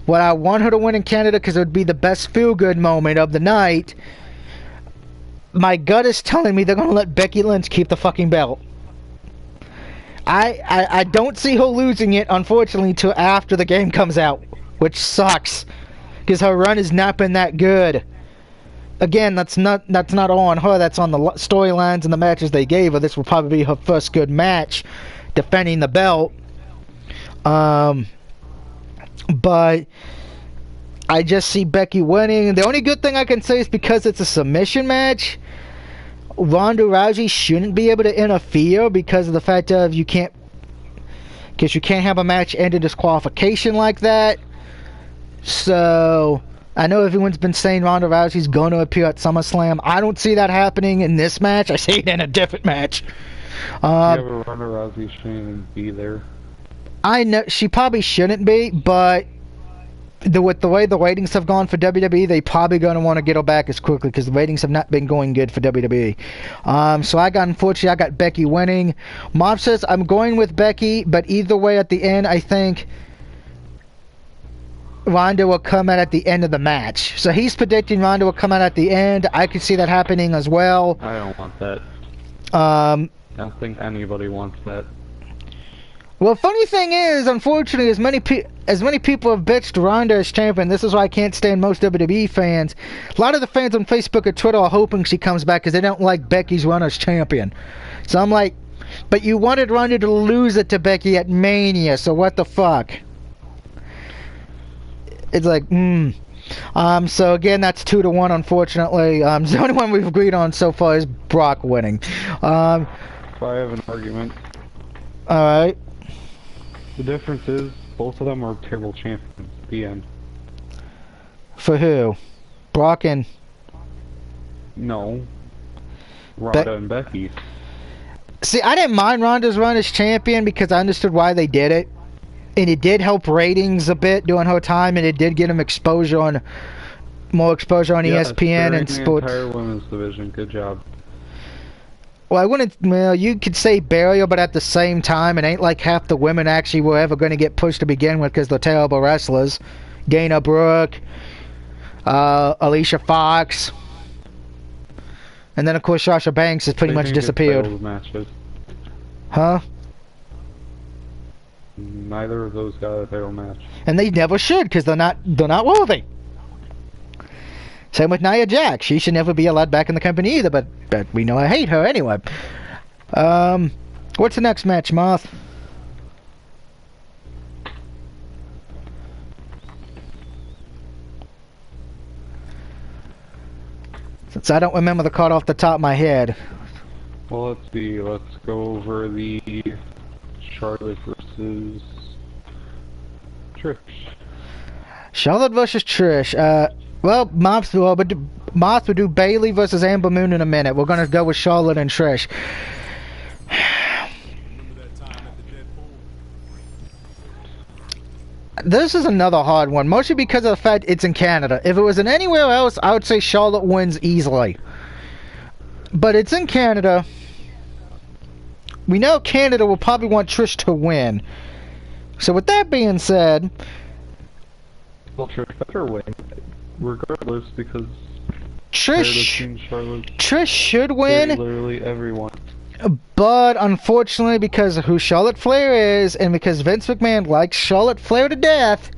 what I want her to win in Canada because it would be the best feel-good moment of the night, my gut is telling me they're going to let Becky Lynch keep the fucking belt. I don't see her losing it, unfortunately, till after the game comes out, which sucks, because her run has not been that good. Again, that's not all on her. That's on the storylines and the matches they gave her. This will probably be her first good match defending the belt. But I just see Becky winning. The only good thing I can say is because it's a submission match, Ronda Rousey shouldn't be able to interfere because of the fact of you can't have a match end in disqualification like that. So I know everyone's been saying Ronda Rousey's going to appear at SummerSlam. I don't see that happening in this match. I see it in a different match. Yeah, but Ronda Rousey shouldn't be there. I know she probably shouldn't be, but with the way the ratings have gone for WWE, they probably going to want to get her back as quickly because the ratings have not been going good for WWE. So unfortunately, I got Becky winning. Mob says I'm going with Becky, but either way, at the end, I think Ronda will come out at the end of the match. So he's predicting Ronda will come out at the end. I could see that happening as well. I don't want that. I don't think anybody wants that. Well, funny thing is, unfortunately, as many people have bitched Ronda as champion, this is why I can't stand most WWE fans. A lot of the fans on Facebook or Twitter are hoping she comes back because they don't like Becky's run as champion. So I'm like, but you wanted Ronda to lose it to Becky at Mania, so what the fuck? It's like, so again, that's 2-1, unfortunately. The only one we've agreed on so far is Brock winning. I have an argument. Alright. The difference is, both of them are terrible champions. The end. For who? Brock and... No. Ronda and Becky. See, I didn't mind Ronda's run as champion because I understood why they did it. And it did help ratings a bit during her time, and it did get them more exposure on ESPN and sports. The entire women's division. Good job. Well, you could say burial, but at the same time, it ain't like half the women actually were ever going to get pushed to begin with because they're terrible wrestlers. Dana Brooke, Alicia Fox, and then of course Sasha Banks has pretty much disappeared. Huh? Neither of those got a title match. And they never should because they're not worthy. Same with Nia Jax. She should never be allowed back in the company either, but we know I hate her anyway. What's the next match, Moth? Since I don't remember the card off the top of my head. Well, let's see. Let's go over the Charlotte versus Trish. Charlotte versus Trish. Well, Moth would do Bailey versus Amber Moon in a minute. We're going to go with Charlotte and Trish. This is another hard one, mostly because of the fact it's in Canada. If it was in anywhere else, I would say Charlotte wins easily. But it's in Canada. We know Canada will probably want Trish to win. So with that being said... Well, Trish better win, regardless, because... Trish should win. Literally everyone. But unfortunately, because of who Charlotte Flair is, and because Vince McMahon likes Charlotte Flair to death,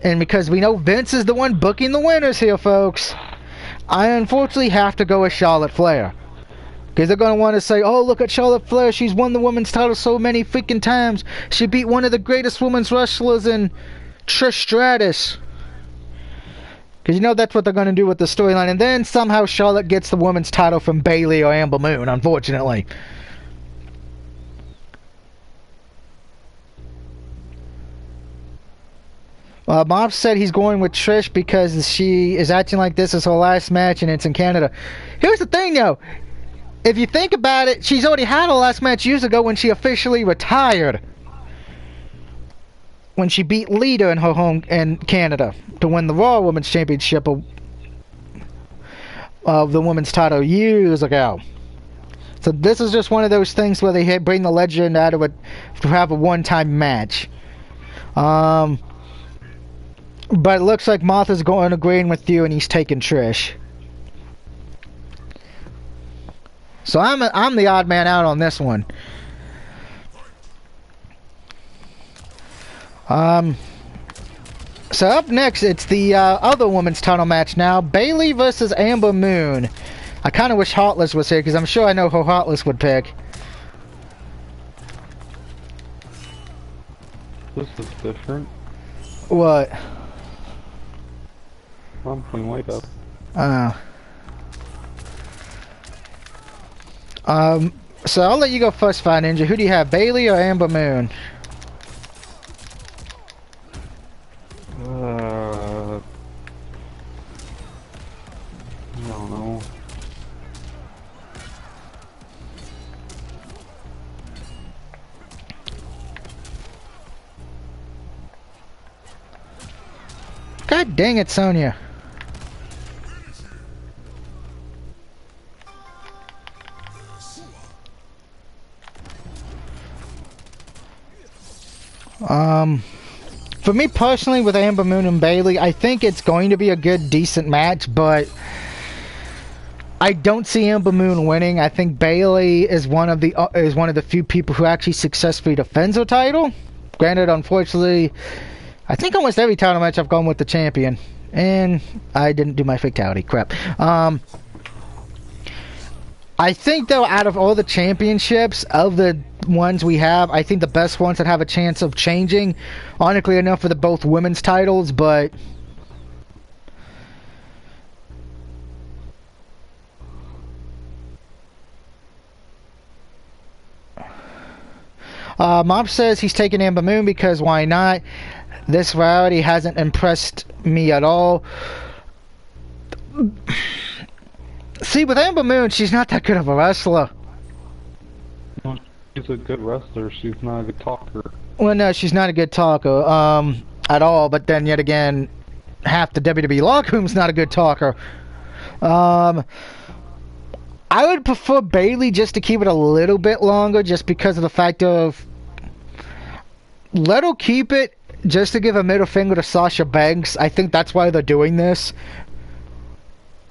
and because we know Vince is the one booking the winners here, folks, I unfortunately have to go with Charlotte Flair. Because they're going to want to say, oh, look at Charlotte Flair, she's won the women's title so many freaking times. She beat one of the greatest women's wrestlers in Trish Stratus. Because you know that's what they're going to do with the storyline. And then somehow Charlotte gets the women's title from Bayley or Amber Moon, unfortunately. Mob said he's going with Trish because she is acting like this is her last match and it's in Canada. Here's the thing, though. If you think about it, she's already had her last match years ago when she officially retired. When she beat Lita in her home in Canada to win the Raw Women's Championship of the women's title years ago. So this is just one of those things where they bring the legend out of it to have a one-time match. But it looks like Martha's going agreeing with you and he's taking Trish. So I'm the odd man out on this one. So up next, it's the other women's title match now. Bayley versus Amber Moon. I kind of wish Heartless was here, because I'm sure I know who Heartless would pick. This is different. What? I'm playing white up. So I'll let you go first, Fire Ninja. Who do you have, Bailey or Amber Moon? I don't know. God dang it, Sonya. For me personally, with Amber Moon and Bailey, I think it's going to be a good, decent match, but I don't see Amber Moon winning. I think Bailey is one of the few people who actually successfully defends her title. Granted, unfortunately, I think almost every title match I've gone with the champion, and I didn't do my fatality. Crap. I think, though, out of all the championships, of the ones we have, I think the best ones that have a chance of changing, honestly enough, for the both women's titles, but Mob says he's taking Amber Moon because why not? This variety hasn't impressed me at all. See, with Amber Moon, she's not that good of a wrestler. Well, she's a good wrestler, she's not a good talker. Well, no, she's not a good talker, at all, but then yet again, half the WWE locker room's not a good talker. I would prefer Bailey just to keep it a little bit longer, just because of the fact of, let her keep it just to give a middle finger to Sasha Banks. I think that's why they're doing this.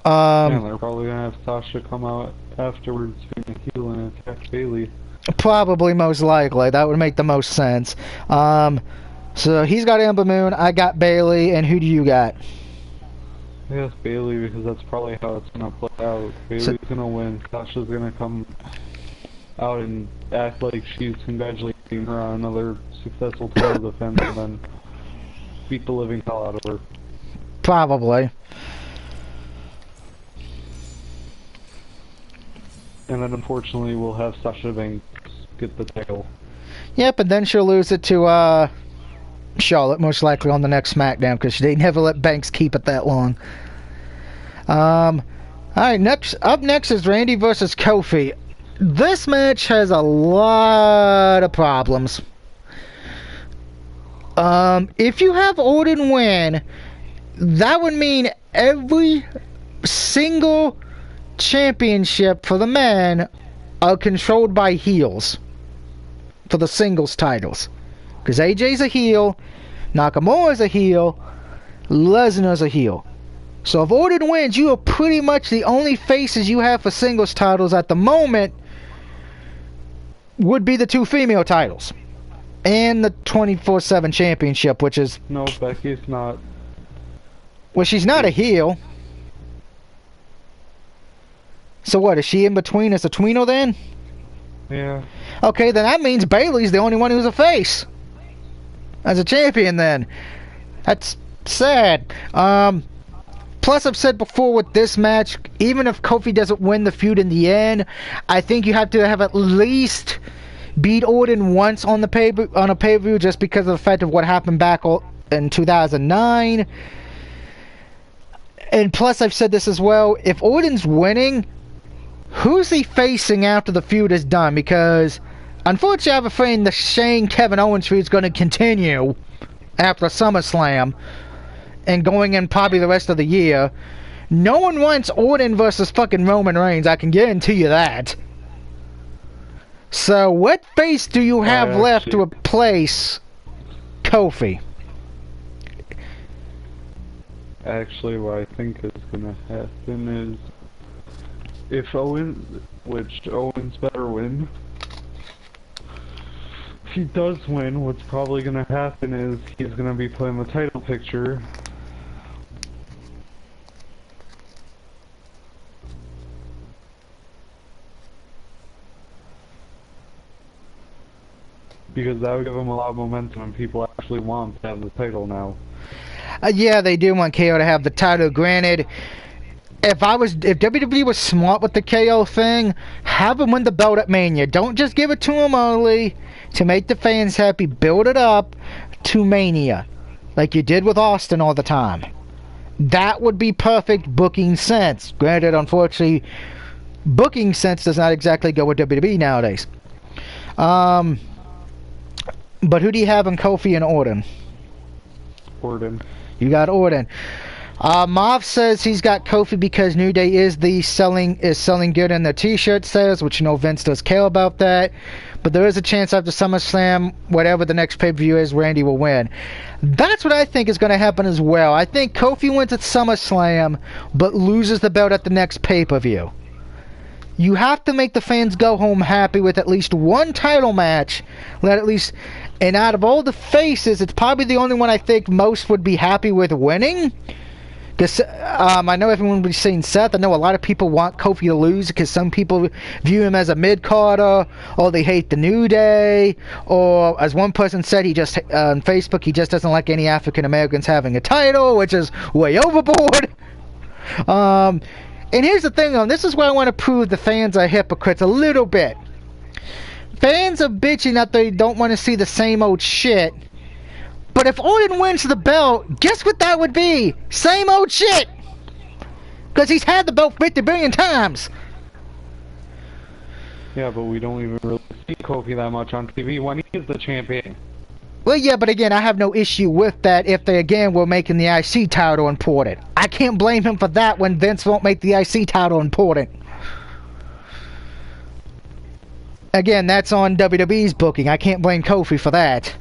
Yeah, they're probably gonna have Sasha come out afterwards being a heel and attack Bailey. Probably, most likely. That would make the most sense. So he's got Amber Moon, I got Bailey, and who do you got? I guess Bailey, because that's probably how it's gonna play out. Bailey's gonna win, Sasha's gonna come out and act like she's congratulating her on another successful title defense, and then beat the living hell out of her. Probably. And then unfortunately we'll have Sasha Banks get the title. Yep, and then she'll lose it to Charlotte, most likely on the next SmackDown, because they never let Banks keep it that long. Alright, up next is Randy versus Kofi. This match has a lot of problems. If you have Orton win, that would mean every single championship for the men are controlled by heels for the singles titles, because AJ's a heel, Nakamura's a heel, Lesnar's a heel. So if Orton wins, you are pretty much the only faces you have for singles titles at the moment would be the two female titles and the 24/7 championship, which is, no, Becky's not. well, she's not a heel. So what, is she in between as a tweener then? Yeah. Okay, then that means Bailey's the only one who's a face as a champion then. That's sad. Plus, I've said before with this match, even if Kofi doesn't win the feud in the end, I think you have to have at least beat Orton once on a pay-per-view, just because of the fact of what happened back in 2009. And plus, I've said this as well, if Orton's winning, who's he facing after the feud is done? Because, unfortunately, I have a feeling the Shane-Kevin Owens feud is going to continue after SummerSlam and going in probably the rest of the year. No one wants Orton versus fucking Roman Reigns, I can guarantee you that. So, what face do you have left to replace Kofi? Actually, what I think is gonna happen is, if Owens better win, if he does win, what's probably gonna happen is he's gonna be put in the title picture. Because that would give him a lot of momentum and people actually want to have the title now. Yeah, they do want KO to have the title. Granted, if WWE was smart with the KO thing, have him win the belt at Mania. Don't just give it to him early to make the fans happy. Build it up to Mania, like you did with Austin all the time. That would be perfect booking sense. Granted, unfortunately, booking sense does not exactly go with WWE nowadays. But who do you have in Kofi and Orton? Orton. You got Orton. Marv says he's got Kofi because New Day is selling good in the T-shirt sales, which Vince does care about that. But there is a chance after SummerSlam, whatever the next pay-per-view is, Randy will win. That's what I think is going to happen as well. I think Kofi wins at SummerSlam, but loses the belt at the next pay-per-view. You have to make the fans go home happy with at least one title match. And out of all the faces, it's probably the only one I think most would be happy with winning. Because I know everyone will be saying Seth. I know a lot of people want Kofi to lose because some people view him as a mid-carder, or they hate the New Day, or as one person said, he just on Facebook, he just doesn't like any African Americans having a title, which is way overboard. And here's the thing, this is where I want to prove the fans are hypocrites a little bit. Fans are bitching that they don't want to see the same old shit. But if Orton wins the belt, guess what that would be? Same old shit. Because he's had the belt 50 billion times. Yeah, but we don't even really see Kofi that much on TV when he is the champion. Well, yeah, but again, I have no issue with that if they, again, were making the IC title important. I can't blame him for that when Vince won't make the IC title important. Again, that's on WWE's booking. I can't blame Kofi for that.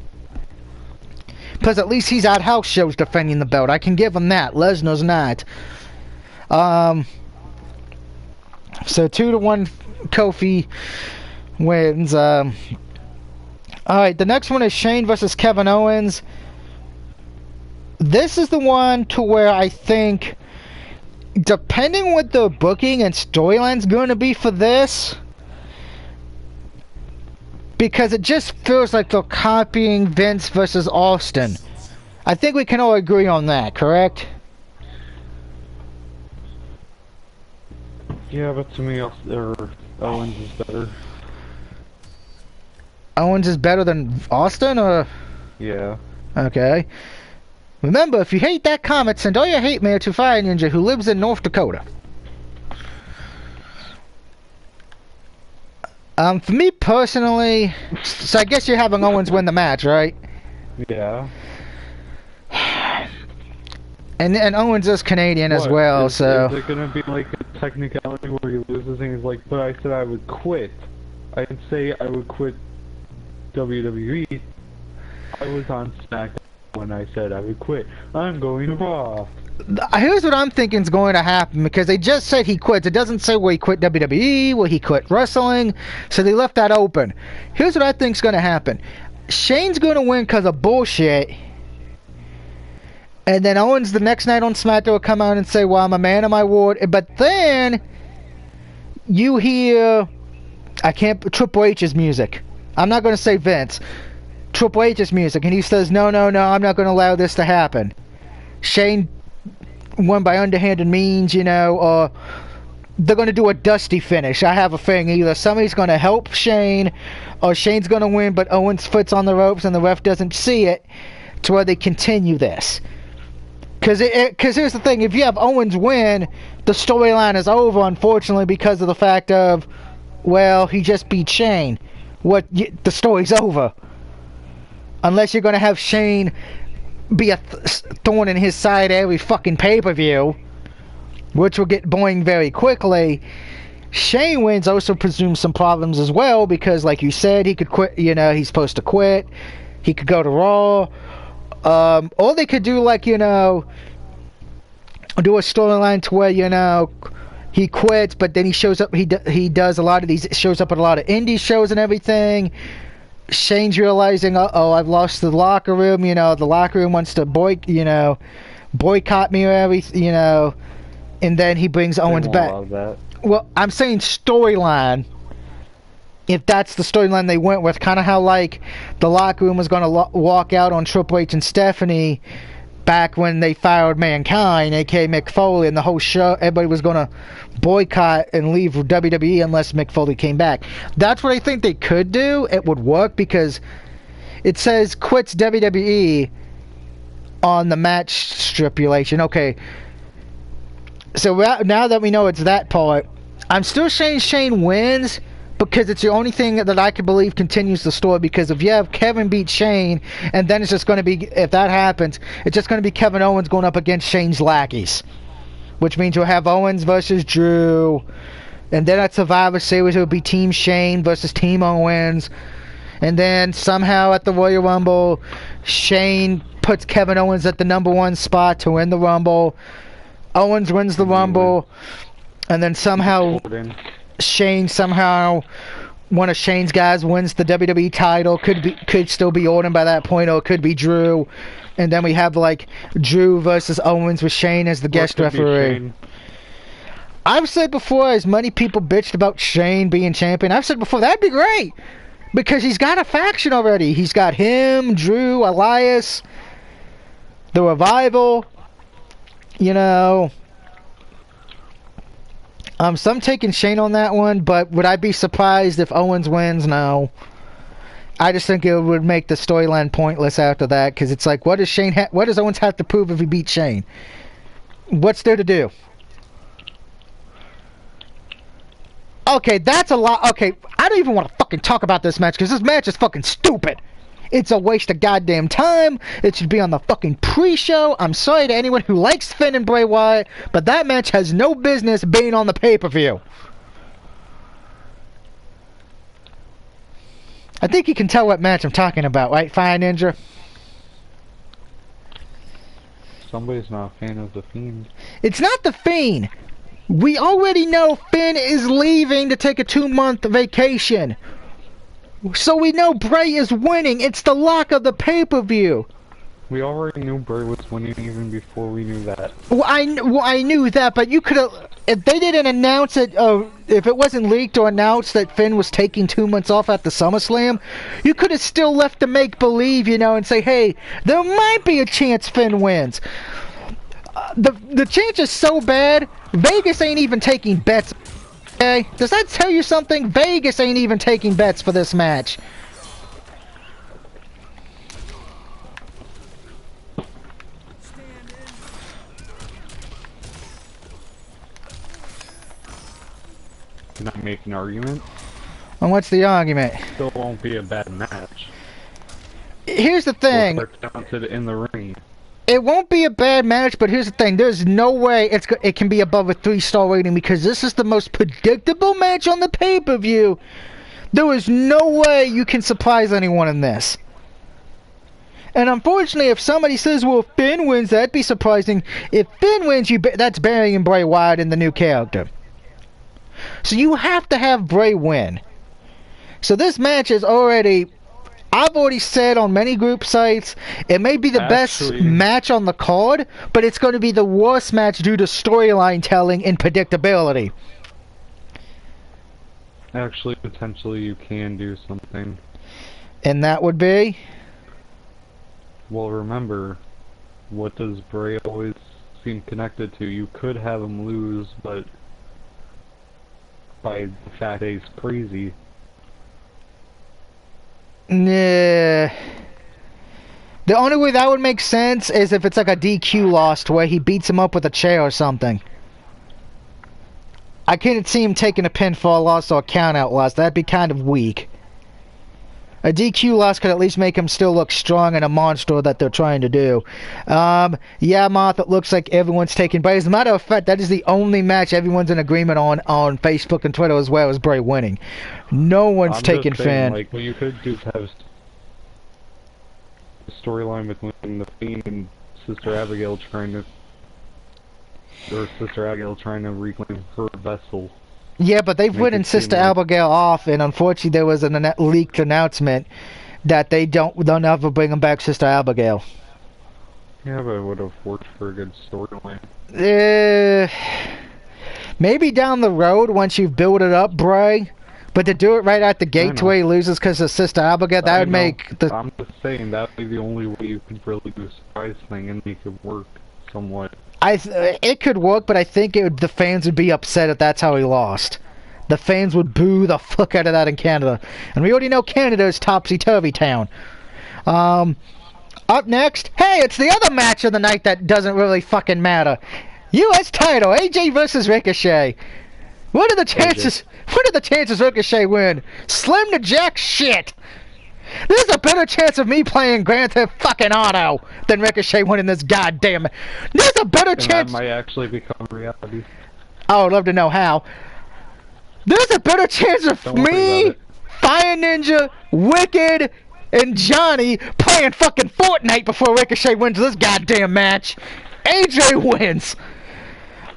Because at least he's at house shows defending the belt. I can give him that. Lesnar's not. So 2-1 Kofi wins. Alright, the next one is Shane versus Kevin Owens. This is the one to where I think, depending what the booking and storyline's going to be for this, because it just feels like they're copying Vince versus Austin. I think we can all agree on that, correct? Yeah, but to me, Owens is better. Owens is better than Austin, or? Yeah. Okay. Remember, if you hate that comment, send all your hate mail to Fire Ninja, who lives in North Dakota. For me personally, so I guess you're having Owens win the match, right? Yeah. And Owens is Canadian as well, so... Is it gonna be like a technicality where he loses and he's like, but I said I would quit. I didn't say I would quit WWE. I was on SmackDown when I said I would quit. I'm going to Raw. Here's what I'm thinking is going to happen, because they just said he quits. It doesn't say where he quit WWE, where he quit wrestling, so they left that open. Here's what I think's going to happen. Shane's going to win because of bullshit, and then Owens the next night on SmackDown will come out and say, well, I'm a man of my word. But then you hear, Triple H's music. I'm not going to say Vince. Triple H's music, and he says, no, I'm not going to allow this to happen. Shane won by underhanded means, or they're going to do a dusty finish. I have a feeling either somebody's going to help Shane, or Shane's going to win, but Owens' foot's on the ropes and the ref doesn't see it, to where they continue this. Because here's the thing, if you have Owens win, the storyline is over, unfortunately, because of the fact of, well, he just beat Shane. The story's over. Unless you're going to have Shane be a thorn in his side every fucking pay-per-view, which will get boring very quickly. Shane wins also presumes some problems as well, because like you said, he could quit, he's supposed to quit. He could go to Raw. Or they could do like, do a storyline to where, he quits, but then he shows up, he does a lot of these, shows up at a lot of indie shows and everything. Shane's realizing, uh-oh, I've lost the locker room, the locker room wants to boycott me or everything, and then he brings Owens back. Well, I'm saying storyline, if that's the storyline they went with, kind of how, like, the locker room was going to walk out on Triple H and Stephanie back when they fired Mankind, aka Mick Foley, and the whole show, everybody was going to boycott and leave WWE unless Mick Foley came back. That's what I think they could do. It would work because it says quits WWE on the match stipulation. Okay. So now that we know it's that part, I'm still saying Shane wins because it's the only thing that I can believe continues the story, because if you have Kevin beat Shane, and then it's just going to be, if that happens, it's just going to be Kevin Owens going up against Shane's lackeys. Which means you'll have Owens versus Drew, and then at Survivor Series it will be Team Shane versus Team Owens, and then somehow at the Royal Rumble, Shane puts Kevin Owens at the #1 spot to win the Rumble. Owens wins the Rumble, and then somehow Shane one of Shane's guys wins the WWE title. Could still be Orton by that point, or it could be Drew, and then we have like Drew versus Owens with Shane as the guest referee. I've said before, as many people bitched about Shane being champion, I've said before that'd be great because he's got a faction already. He's got him, Drew, Elias, the Revival. You know, so I'm taking Shane on that one, but would I be surprised if Owens wins? No. I just think it would make the storyline pointless after that, because it's like, what does Owens have to prove if he beats Shane? What's there to do? Okay, that's a lot. Okay, I don't even want to fucking talk about this match, because this match is fucking stupid. It's a waste of goddamn time. It should be on the fucking pre-show. I'm sorry to anyone who likes Finn and Bray Wyatt, but that match has no business being on the pay-per-view. I think you can tell what match I'm talking about, right, Fire Ninja? Somebody's not a fan of The Fiend. It's not The Fiend. We already know Finn is leaving to take a 2-month vacation. So we know Bray is winning. It's the lock of the pay-per-view. We already knew Bray was winning even before we knew that. Well, I knew that, but you could have... If they didn't announce it, if it wasn't leaked or announced that Finn was taking 2 months off at the SummerSlam, you could have still left the make-believe, you know, and say, hey, there might be a chance Finn wins. The chance is so bad, Vegas ain't even taking bets. Okay, does that tell you something? Vegas ain't even taking bets for this match. Can I make an argument? And what's the argument? Still won't be a bad match. Here's the thing. We're talented in the ring. It won't be a bad match, but here's the thing. There's no way it can be above a 3-star rating, because this is the most predictable match on the pay-per-view. There is no way you can surprise anyone in this. And unfortunately, if somebody says, well, if Finn wins, that'd be surprising. If Finn wins, that's burying Bray Wyatt in the new character. So you have to have Bray win. So this match is already... I've already said on many group sites, it may be the best match on the card, but it's going to be the worst match due to storyline telling and predictability. Actually, potentially you can do something. And that would be? Well, remember, what does Bray always seem connected to? You could have him lose, but by the fact that he's crazy. Nah. The only way that would make sense is if it's like a DQ loss to where he beats him up with a chair or something. I couldn't see him taking a pinfall loss or a count-out loss. That'd be kind of weak. A DQ loss could at least make him still look strong and a monster that they're trying to do. Yeah, Martha, it looks like everyone's taking Bray. As a matter of fact, that is the only match everyone's in agreement on Facebook and Twitter as well, as Bray winning. No one's taking Finn. Like, what you could do is have a storyline between the Fiend and Sister Abigail trying to reclaim her vessel. Yeah, but they've written Sister Abigail off, and unfortunately there was a leaked announcement that they'll never bring him back, Sister Abigail. Yeah, but it would have worked for a good storyline. Maybe down the road, once you've built it up, Bray. But to do it right out the gate to where he loses because of Sister Abigail, that would make the... I'm just saying, that would be the only way you could really do a surprise thing and make it work somewhat. It could work, but I think the fans would be upset if that's how he lost. The fans would boo the fuck out of that in Canada. And we already know Canada is topsy-turvy town. Up next, hey, it's the other match of the night that doesn't really fucking matter. U.S. title, AJ versus Ricochet. What are the chances? What are the chances Ricochet win? Slim to jack shit. There's a better chance of me playing Grand Theft fucking Auto than Ricochet winning this goddamn. There's a better chance. That might actually become reality. I would love to know how. There's a better chance of me, Fire Ninja, Wicked, and Johnny playing fucking Fortnite before Ricochet wins this goddamn match. AJ wins.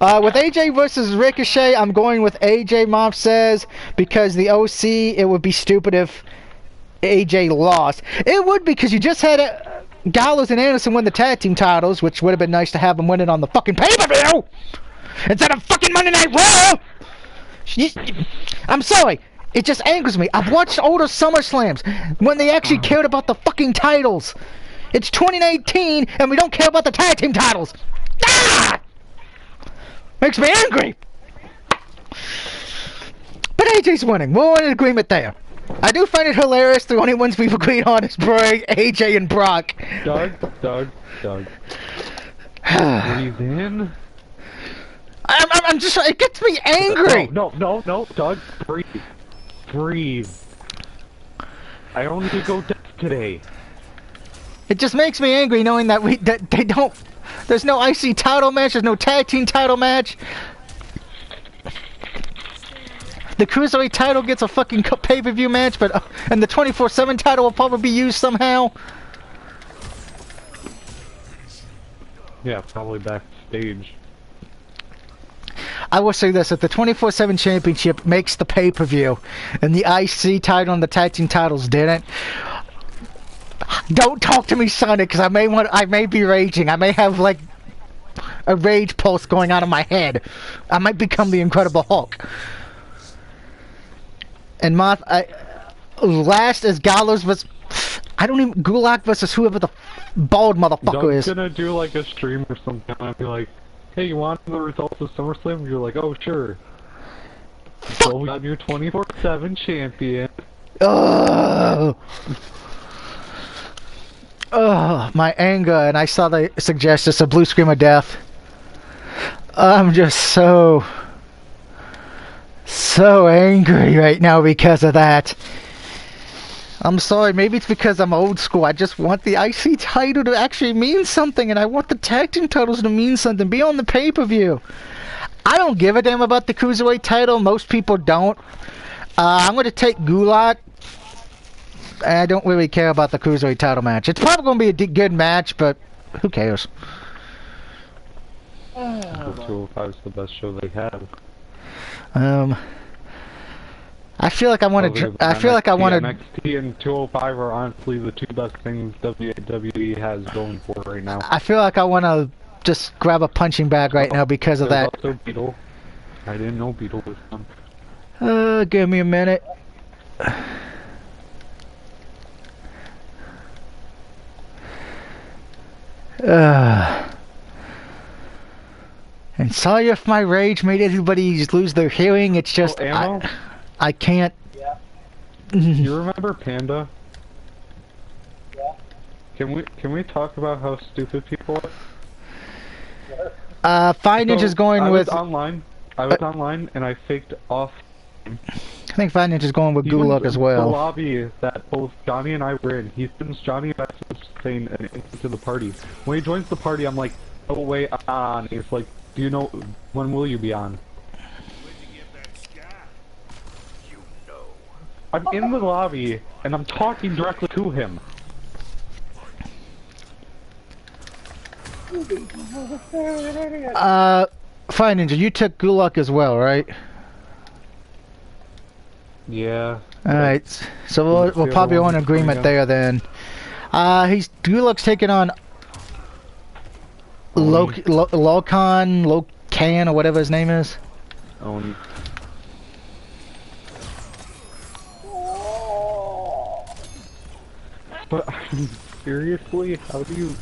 With AJ versus Ricochet, I'm going with AJ, Mom says, because the OC, it would be stupid if AJ lost. It would, because you just had Gallows and Anderson win the tag team titles, which would have been nice to have them win it on the fucking pay-per-view instead of fucking Monday Night Raw. I'm sorry. It just angers me. I've watched older SummerSlams when they actually cared about the fucking titles. It's 2019 and we don't care about the tag team titles. Ah! Makes me angry. But AJ's winning. We're in agreement there. I do find it hilarious the only ones we've agreed on is AJ and Brock. Doug. Breathe in. I'm just, it gets me angry. No, Doug, breathe. I don't need to go deaf today. It just makes me angry knowing that they don't, there's no IC title match, there's no tag team title match. The Cruiserweight title gets a fucking pay-per-view match, but and the 24/7 title will probably be used somehow. Yeah, probably backstage. I will say this, if the 24/7 championship makes the pay-per-view and the IC title and the tag team titles didn't, don't talk to me Sunday, because I may be raging. I may have like a rage pulse going on in my head. I might become the Incredible Hulk. And Moth, last is Gallows versus, I don't even, Gulak versus whoever the bald motherfucker is. I'm gonna do like a stream or something. I'd be like, hey, you want the results of SummerSlam? You're like, oh, sure. So I'm your 24/7 champion. Ugh. Ugh, my anger, and I saw they suggest it's a blue screen of death. I'm just so angry right now because of that. I'm sorry, maybe it's because I'm old school. I just want the IC title to actually mean something, and I want the tag team titles to mean something. Be on the pay-per-view. I don't give a damn about the Cruiserweight title. Most people don't. I'm going to take Gulak. I don't really care about the Cruiserweight title match. It's probably going to be a good match, but who cares? The 205 is the best show they have. I feel like I want to. NXT and 205 are honestly the two best things WWE has going for right now. I feel like I want to just grab a punching bag right now because of that. Also Beetle. I didn't know Beetle was on. Give me a minute. And sorry if my rage made everybody lose their hearing. It's just I can't. Yeah. You remember Panda? Yeah. Can we talk about how stupid people are? Fine Ninja's going with. I was online and I faked off. I think Fine Ninja's going with Gulak as well. The lobby that both Johnny and I were in. He sends Johnny a message saying an invite to the party. When he joins the party, I'm like, "Oh wait, on." He's like, "Do you know when will you be on?" I'm in the lobby and I'm talking directly to him. Fine Ninja, you took Gulak as well, right? Yeah. Alright, so we'll probably on agreement there then. Gulak's taking on Locan, or whatever his name is. But seriously, how do you?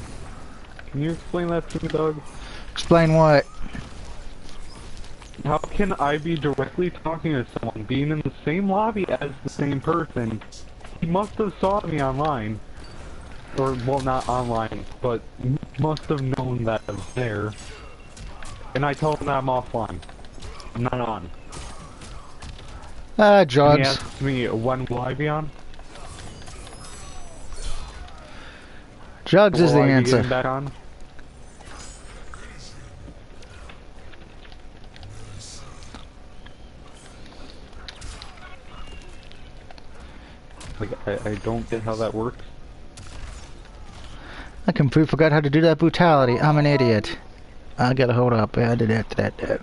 Can you explain that to me, Doug? Explain what? How can I be directly talking to someone, being in the same lobby as the same person? He must have saw me online. Or, well, not online, but must have known that I was there. And I told him that I'm offline. I'm not on. And he Drugs. asked me, when will I be on? Drugs is the Will I be answer. getting back on? Like, I don't get how that works. I completely forgot how to do that brutality. I'm an idiot. I gotta hold up. Yeah, I did that.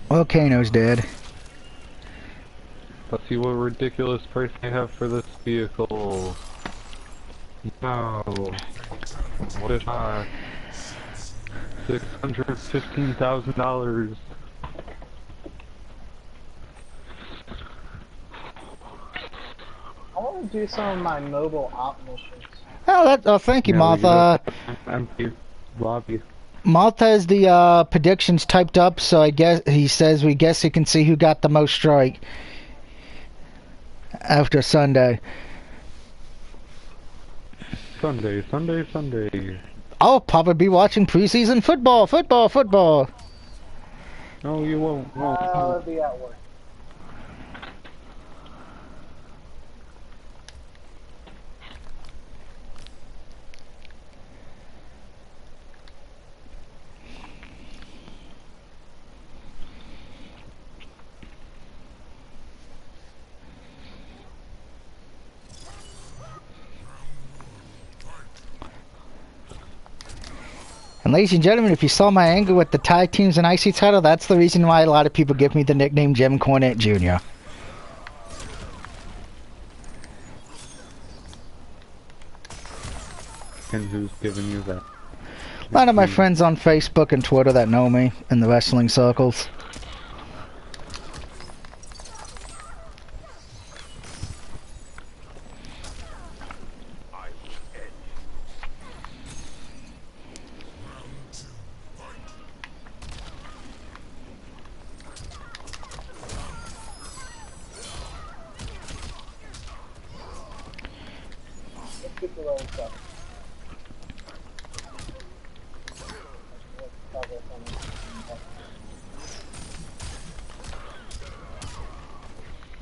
Volcano's dead. Let's see what ridiculous price I have for this vehicle. No. What if I... $615,000. I want to do some of my mobile op missions. Oh, thank you, Yeah, we Martha. get a empty lobby. Martha has the predictions typed up, so I guess he says we can see who got the most strike after Sunday. Sunday. I'll probably be watching preseason football. No, you won't. I'll be at work. And ladies and gentlemen, if you saw my anger with the tag teams and IC title, that's the reason why a lot of people give me the nickname Jim Cornette Jr. And who's giving you that? A lot of my friends on Facebook and Twitter that know me in the wrestling circles. Let's get the roll up.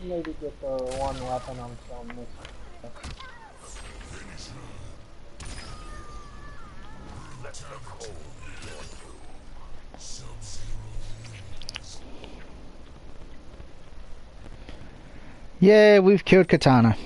Maybe get the one weapon I'm still missing. Yeah, we've killed Katana.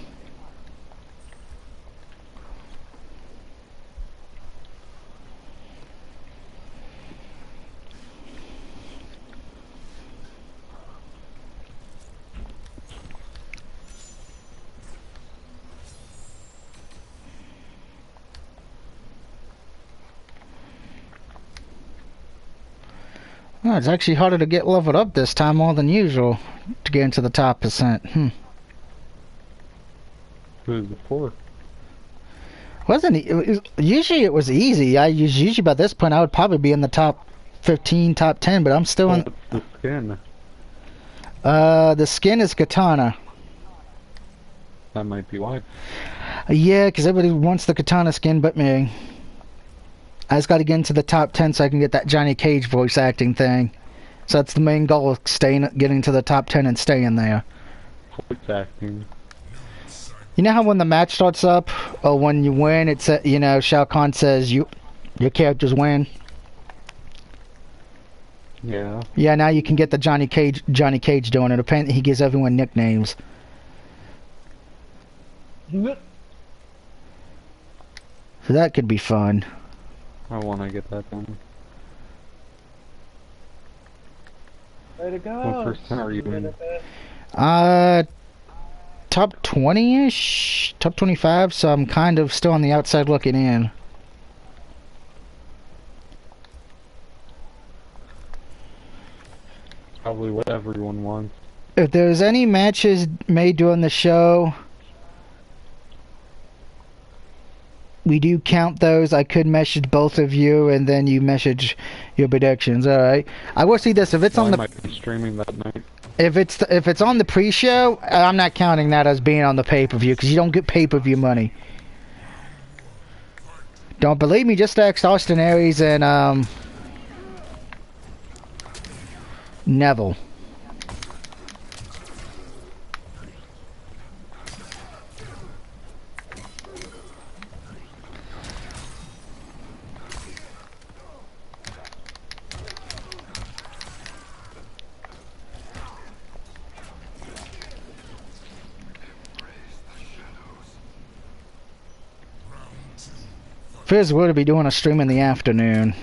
Oh, it's actually harder to get leveled up this time more than usual to get into the top percent. Who's before? Usually it was easy. Usually by this point I would probably be in the top 15, top 10, but I'm still in. What's the skin? The skin is Katana. That might be why. Yeah, because everybody wants the Katana skin but me. I just got to get into the top 10 so I can get that Johnny Cage voice acting thing. So that's the main goal, getting to the top 10 and staying there. Voice acting. You know how when the match starts up, or when you win, it's Shao Kahn says your characters win. Yeah. Yeah, now you can get the Johnny Cage doing it. Apparently he gives everyone nicknames. So that could be fun. I want to get that done. Way to go. What percent are you in? Top 20-ish? Top 25, so I'm kind of still on the outside looking in. probably what everyone wants. If there's any matches made during the show, we do count those. I could message both of you, and then you message your predictions. All right. I will see this. If it's on I the might be streaming that night. if it's on the pre-show, I'm not counting that as being on the pay-per-view because you don't get pay-per-view money. Don't believe me? Just ask Austin Aries and Neville. Feels weird to be doing a stream in the afternoon.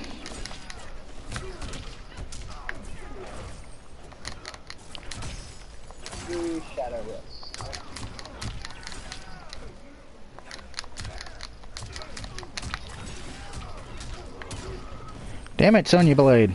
Shadow Wrist. Damn it, Sonya Blade.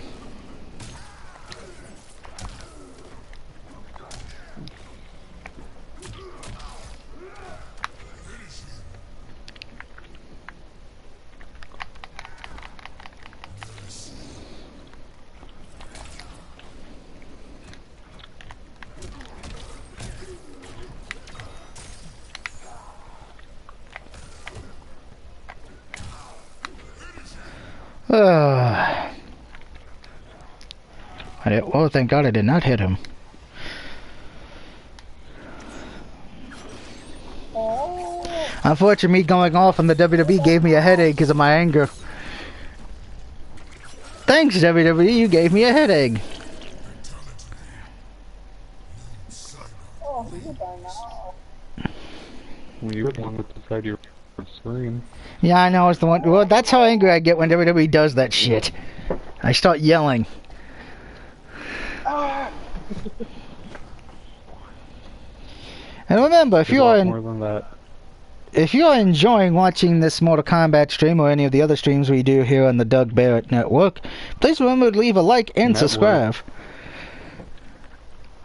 Oh, thank God I did not hit him. Unfortunately, me going off on the WWE gave me a headache because of my anger. Thanks, WWE, you gave me a headache. Oh, you're done now. Well, you were the one that decided you were scream. Yeah, I know, it's the one. Well, that's how angry I get when WWE does that shit. I start yelling. And remember, if you are more than that. if you are enjoying watching this Mortal Kombat stream or any of the other streams we do here on the Doug Barrett Network, please remember to leave a like and subscribe.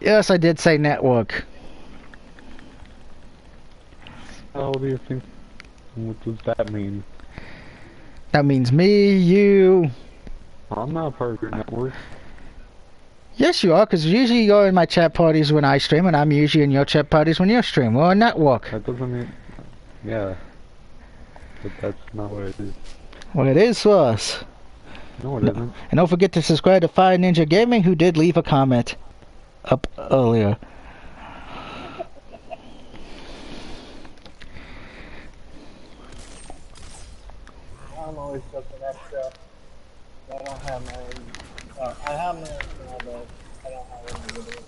Yes, I did say network. How do you think? What does that mean? That means me, you. I'm not part of your network. Yes, you are, because usually you're in my chat parties when I stream, and I'm usually in your chat parties when you stream. We're a network. That doesn't mean... Yeah. But that's not what it is. Well, it is for us. No, it isn't. And don't forget to subscribe to Fire Ninja Gaming, who did leave a comment up earlier. I'm always looking extra. I don't have my own. I have my own channel, but I don't have any videos.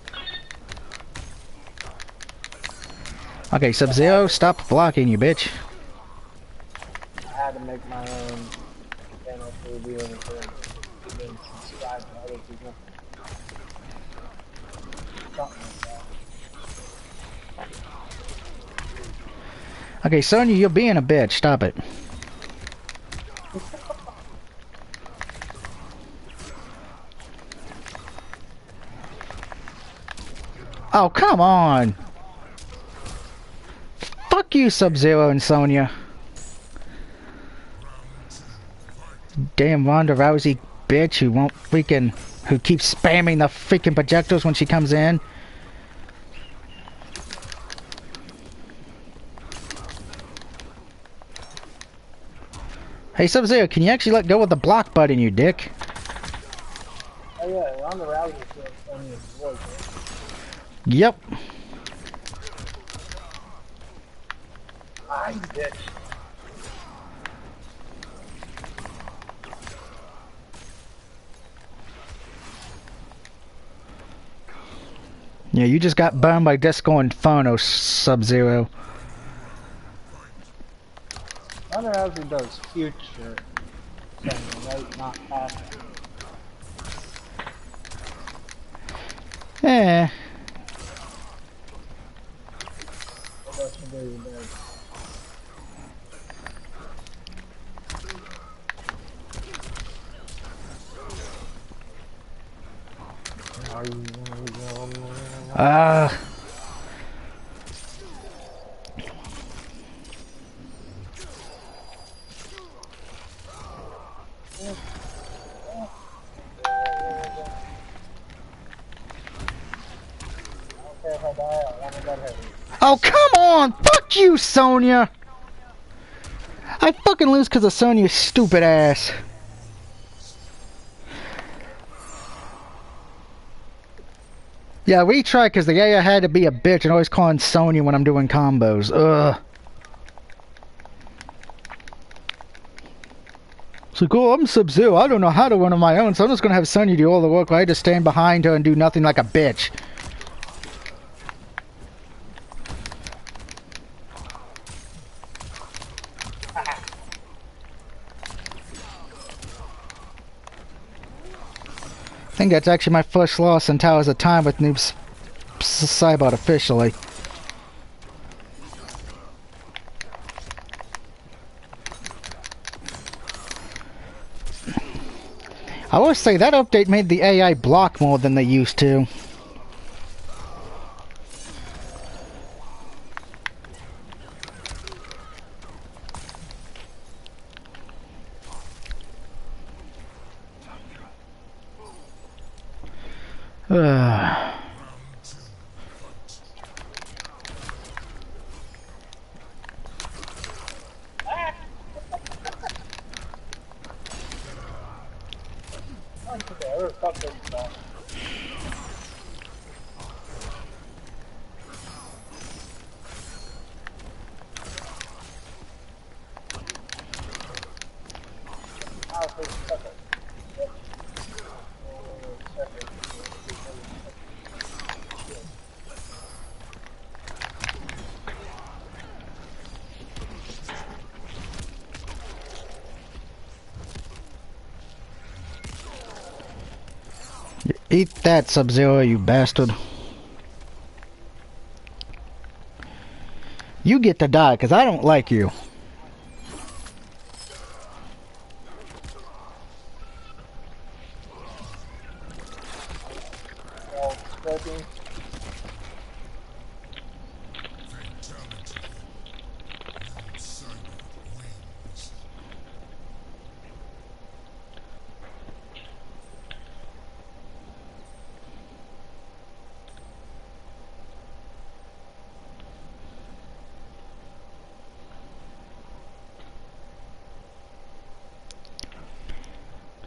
Okay, Sub-Zero, stop blocking, you bitch. I had to make my own channel to review and to then subscribe to other people. Something like that. Okay, Sonya, you're being a bitch. Stop it. Oh, come on! Fuck you, Sub-Zero and Sonya. Damn Ronda Rousey bitch who won't freaking... who keeps spamming the freaking projectors when she comes in. Hey, Sub-Zero, can you actually let go of the block button, you dick? Oh yeah, Ronda Rousey's doing Sonya's voice, right? Yep. I bitch. Yeah, you just got burned by Disco Inferno, Sub-Zero. Ronda Rousey does future Sonya, right? Not past. Eh. What does she do? Ah. If I die, I want to get hit. Oh, come on! Fuck you, Sonya! I fucking lose because of Sonya's stupid ass. Yeah, retry because the AI had to be a bitch and always calling Sonya when I'm doing combos. Ugh. It's like, oh, I'm Sub-Zero. I don't know how to run on my own, so I'm just gonna have Sonya do all the work. I had to stand behind her and do nothing like a bitch. I think that's actually my first loss in Towers of Time with Noob Saibot officially. I will say that update made the AI block more than they used to. Eat that, Sub-Zero, you bastard. You get to die, because I don't like you.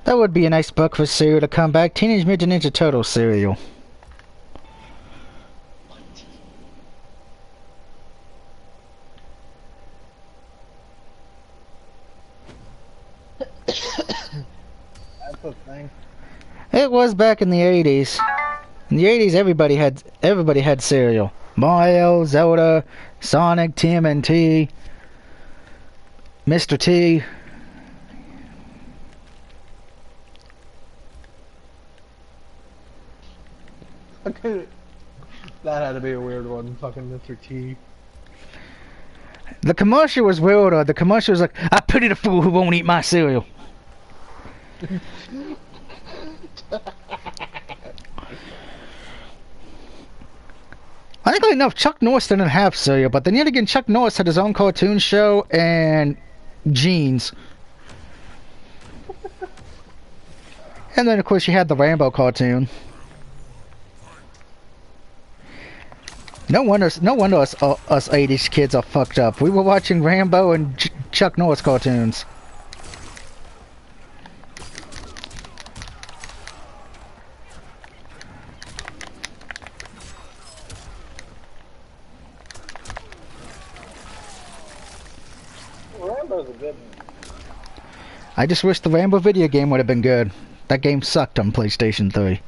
That would be a nice book for cereal to come back. Teenage Mutant Ninja Turtles cereal. That's a thing. It was back in the 80s. In the 80s, everybody had cereal. Mario, Zelda, Sonic, TMNT, Mr. T. Okay. That had to be a weird one, fucking Mr. T. The commercial was weirder. The commercial was like, I pity the fool who won't eat my cereal. Ironically enough, Chuck Norris didn't have cereal, but then yet again, Chuck Norris had his own cartoon show and jeans. And then, of course, you had the Rambo cartoon. No wonder us 80s kids are fucked up. We were watching Rambo and Chuck Norris cartoons. Rambo's a good one. I just wish the Rambo video game would have been good. That game sucked on PlayStation 3.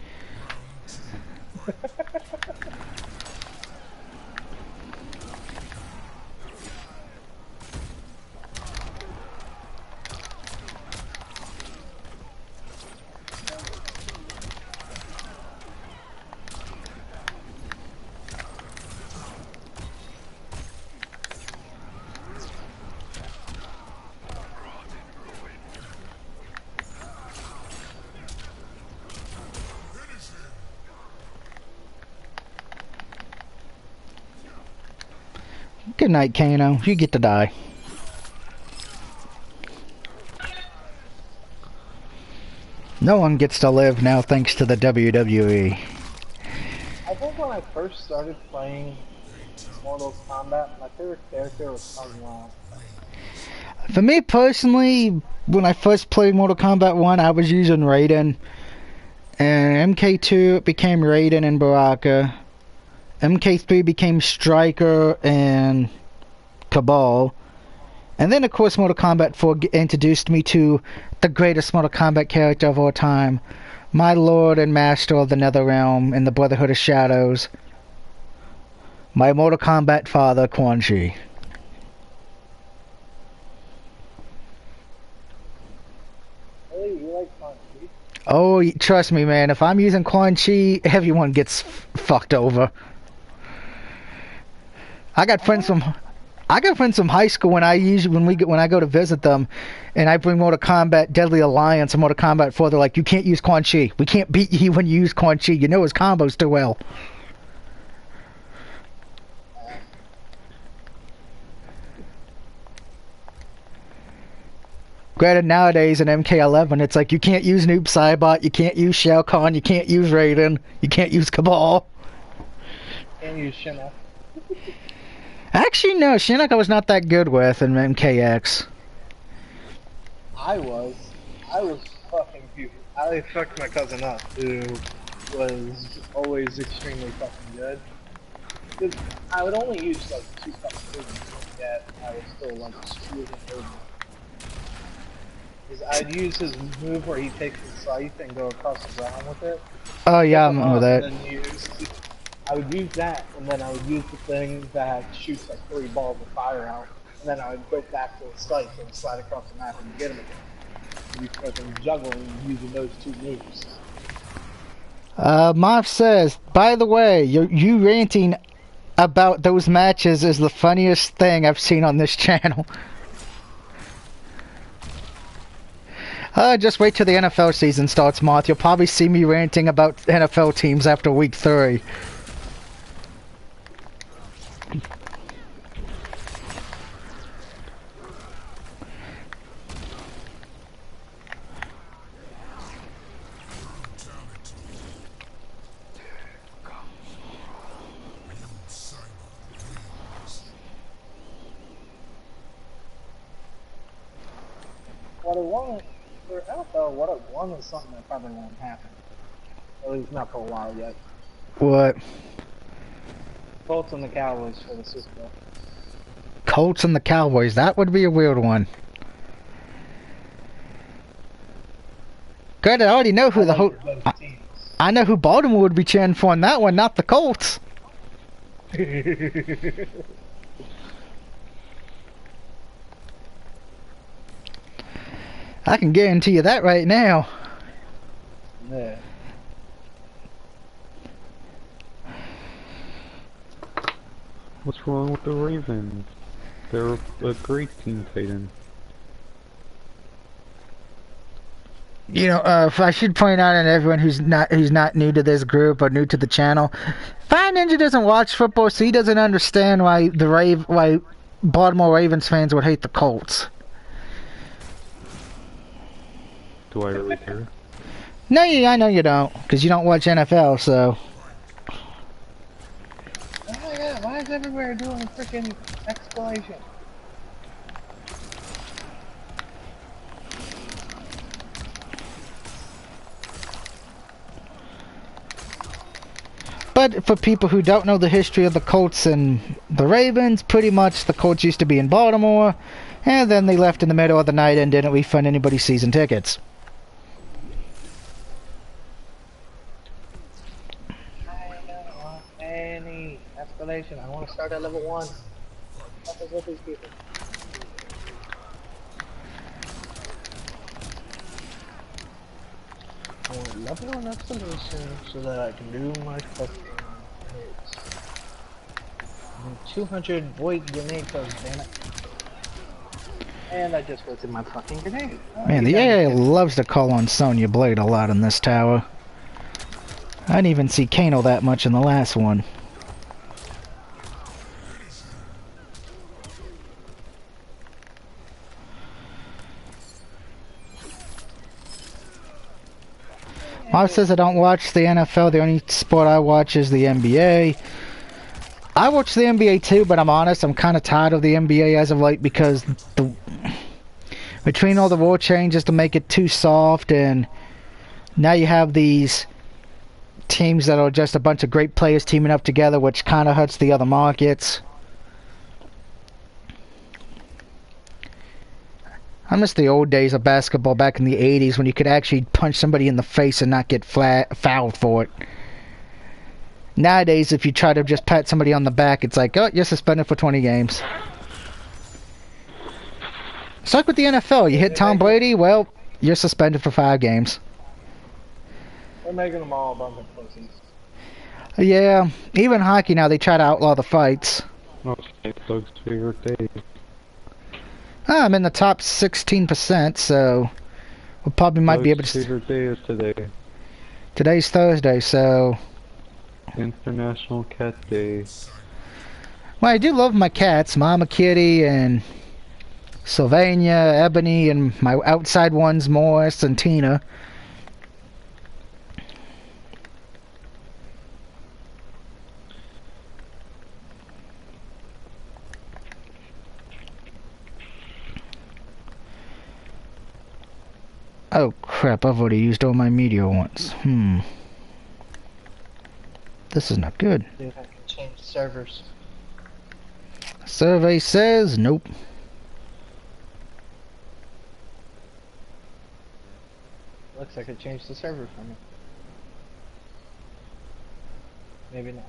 Good night, Kano. You get to die. No one gets to live now thanks to the WWE. I think when I first started playing Mortal Kombat, my favorite character was Kombat. For me personally, when I first played Mortal Kombat 1, I was using Raiden. And MK2 it became Raiden and Baraka. MK3 became Striker and Cabal. And then, of course, Mortal Kombat 4 introduced me to the greatest Mortal Kombat character of all time. My Lord and Master of the Netherrealm and the Brotherhood of Shadows. My Mortal Kombat father, Quan Chi. Hey, you like Quan Chi? Oh, trust me, man. If I'm using Quan Chi, everyone gets fucked over. I got friends from high school when I go to visit them, and I bring Mortal Kombat Deadly Alliance and Mortal Kombat 4. They're like, you can't use Quan Chi. We can't beat you when you use Quan Chi. You know his combos too well. Granted, nowadays in MK11, it's like you can't use Noob Saibot, you can't use Shao Kahn, you can't use Raiden, you can't use Cabal. Can't use Shinnok. Actually, no, Shinnok I was not that good with in MKX. I was fucking cute. I fucked my cousin up, who was always extremely fucking good. 'Cause I would only use like 2 fucking moves, yet I was still like screwing over. Because I'd use his move where he takes the scythe and go across the ground with it. Oh yeah, I remember that. I would use that, and then I would use the thing that shoots like 3 balls of fire out, and then I would go back to the scythe and slide across the map and get him again. And you fucking juggling using those 2 moves. Moff says, by the way, you ranting about those matches is the funniest thing I've seen on this channel. Just wait till the NFL season starts, Moth. You'll probably see me ranting about NFL teams after week 3. What I want for NFL, what I want is something that probably won't happen. At least not for a while yet. What? Colts and the Cowboys for the Super Bowl. Colts and the Cowboys. That would be a weird one. Granted, I already know who I know who Baltimore would be cheering for in that one, not the Colts. I can guarantee you that right now. Yeah. What's wrong with the Ravens? They're a great team, Peyton. You know, I should point out to everyone who's not new to this group or new to the channel, Fire Ninja doesn't watch football, so he doesn't understand why why Baltimore Ravens fans would hate the Colts. Do I really care? No, I know you don't, because you don't watch NFL, so. Oh my god, why is everywhere doing a freaking explanation? But for people who don't know the history of the Colts and the Ravens, pretty much the Colts used to be in Baltimore, and then they left in the middle of the night and didn't refund anybody's season tickets. I don't want any explanation. I want to start at level 1. What is with these people? I want level 1 explanation so that I can do my fucking hits. 200 void grenade codes, damn it. And I just wasted my fucking grenade. Man, the AI loves to call on Sonya Blade a lot in this tower. I didn't even see Kano that much in the last one. Mom says I don't watch the NFL. The only sport I watch is the NBA. I watch the NBA too, but I'm honest, I'm kind of tired of the NBA as of late because between all the rule changes to make it too soft, and now you have these teams that are just a bunch of great players teaming up together, which kind of hurts the other markets. I miss the old days of basketball back in the 80s when you could actually punch somebody in the face and not get fouled for it. Nowadays, if you try to just pat somebody on the back, it's like, oh, you're suspended for 20 games. It's like with the NFL. You hit Tom Brady, well, you're suspended for 5 games. They're making them all a bunch of pussies. Yeah, even hockey now, they try to outlaw the fights. Okay, Doug's favorite day. I'm in the top 16%, so we probably might be able to... favorite day is today. Today's Thursday, so... International Cat Day. Well, I do love my cats, Mama Kitty and Sylvania, Ebony, and my outside ones, Morris and Tina. Oh crap, I've already used all my media once. This is not good. See if I can change servers. Survey says nope. Looks like it changed the server for me. Maybe not.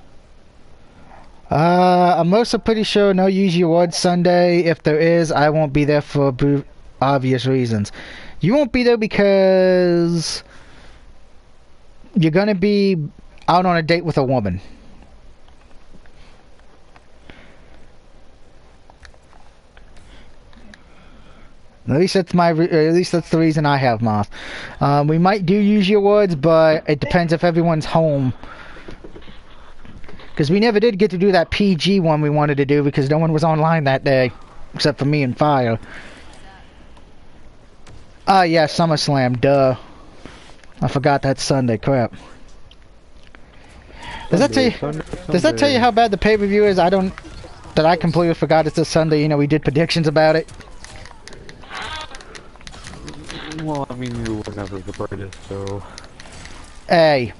I'm also pretty sure no Use Your Words Sunday. If there is, I won't be there for obvious reasons. You won't be there because you're gonna be out on a date with a woman. At least that's the reason I have Moth. We might do Use Your Words, but it depends if everyone's home. Because we never did get to do that PG one we wanted to do because no one was online that day, except for me and Fire. Ah, yeah, SummerSlam, duh. I forgot that's Sunday, crap. Does that tell you how bad the pay-per-view is? That I completely forgot it's this Sunday. You know, we did predictions about it. Well, I mean, you were never the brightest, so... Hey.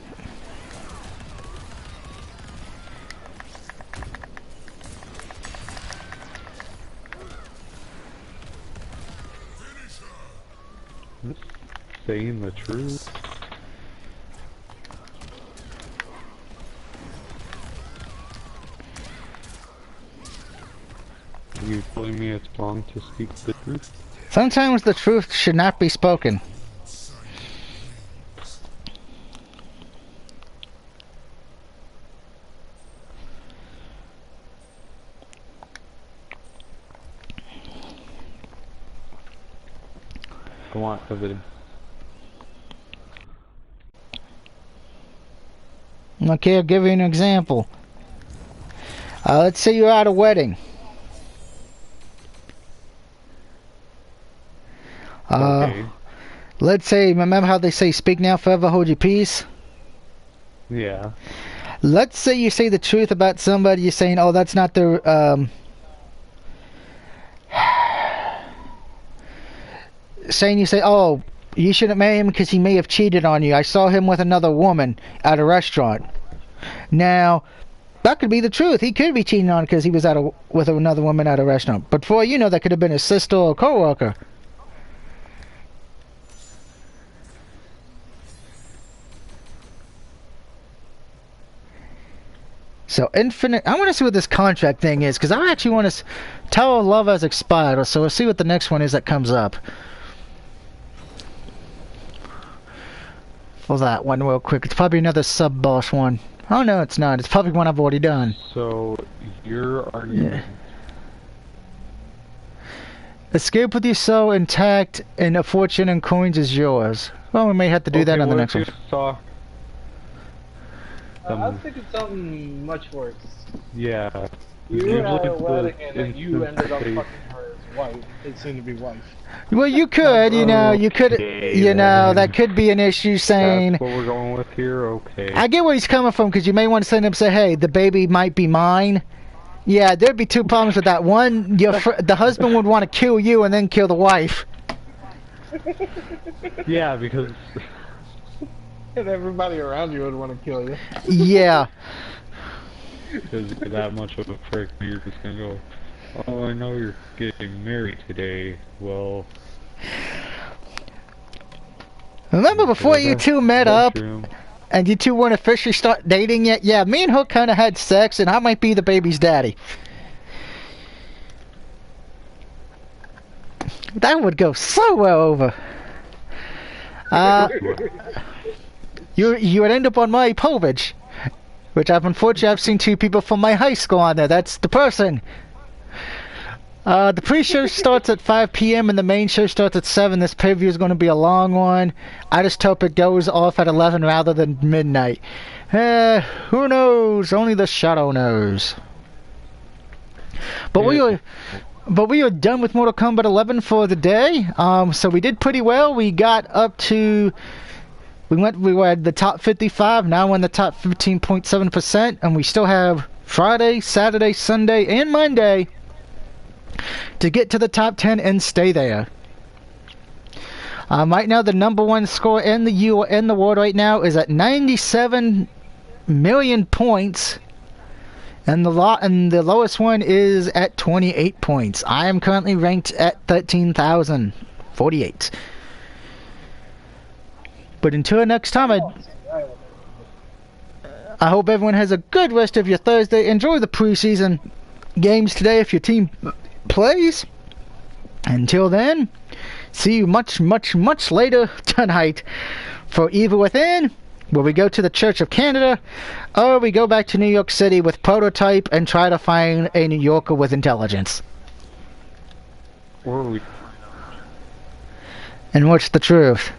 Saying the truth. Are you telling me it's wrong to speak the truth? Sometimes the truth should not be spoken. I want evidence. Okay, I'll give you an example. Let's say you're at a wedding. Okay. Let's say, remember how they say, speak now, forever hold your peace? Yeah. Let's say you say the truth about somebody, you're saying, oh, that's not their, saying you say, oh, you shouldn't marry him because he may have cheated on you. I saw him with another woman at a restaurant. Now, that could be the truth. He could be cheating on because he was with another woman at a restaurant. But for all you know, that could have been his sister or co-worker. So infinite. I want to see what this contract thing is because I actually want to tell love has expired. So we'll see what the next one is that comes up. For that one real quick. It's probably another sub-boss one. Oh no, it's not. It's probably one I've already done. So, your argument... Yeah. Escape with your soul intact and a fortune and coins is yours. Well, we may have to do that on the next one. I was thinking something much worse. Yeah. You were at a wedding and then you ended up fucking her. wife, his soon-to-be wife. Well, you could, you could, that could be an issue saying... That's what we're going with here? Okay. I get where he's coming from, because you may want to send him and say, hey, the baby might be mine. Yeah, there'd be two problems with that. One, the husband would want to kill you and then kill the wife. Yeah, because... And everybody around you would want to kill you. Yeah. Because you're that much of a prick, you're just gonna go, oh, I know you're getting married today. Well... Remember before you two met up, and you two weren't officially start dating yet? Yeah, me and Hook kind of had sex, and I might be the baby's daddy. That would go so well over. You would end up on my page, which I've seen two people from my high school on there. That's the person. The pre-show starts at 5 p.m. and the main show starts at 7. This pay-per-view is going to be a long one. I just hope it goes off at 11 rather than midnight. Who knows? Only the shadow knows. But we are done with Mortal Kombat 11 for the day. So we did pretty well. We got up to... We were at the top 55. Now we're in the top 15.7%. And we still have Friday, Saturday, Sunday, and Monday to get to the top 10 and stay there. Right now, the number one score in the world right now is at 97 million points, and the lowest one is at 28 points. I am currently ranked at 13,048. But until next time, I hope everyone has a good rest of your Thursday. Enjoy the preseason games today if your team plays. Until then, see you much, much, much later tonight for Evil Within, where we go to the Church of Canada, or we go back to New York City with Prototype and try to find a New Yorker with intelligence. Or we... And what's the truth?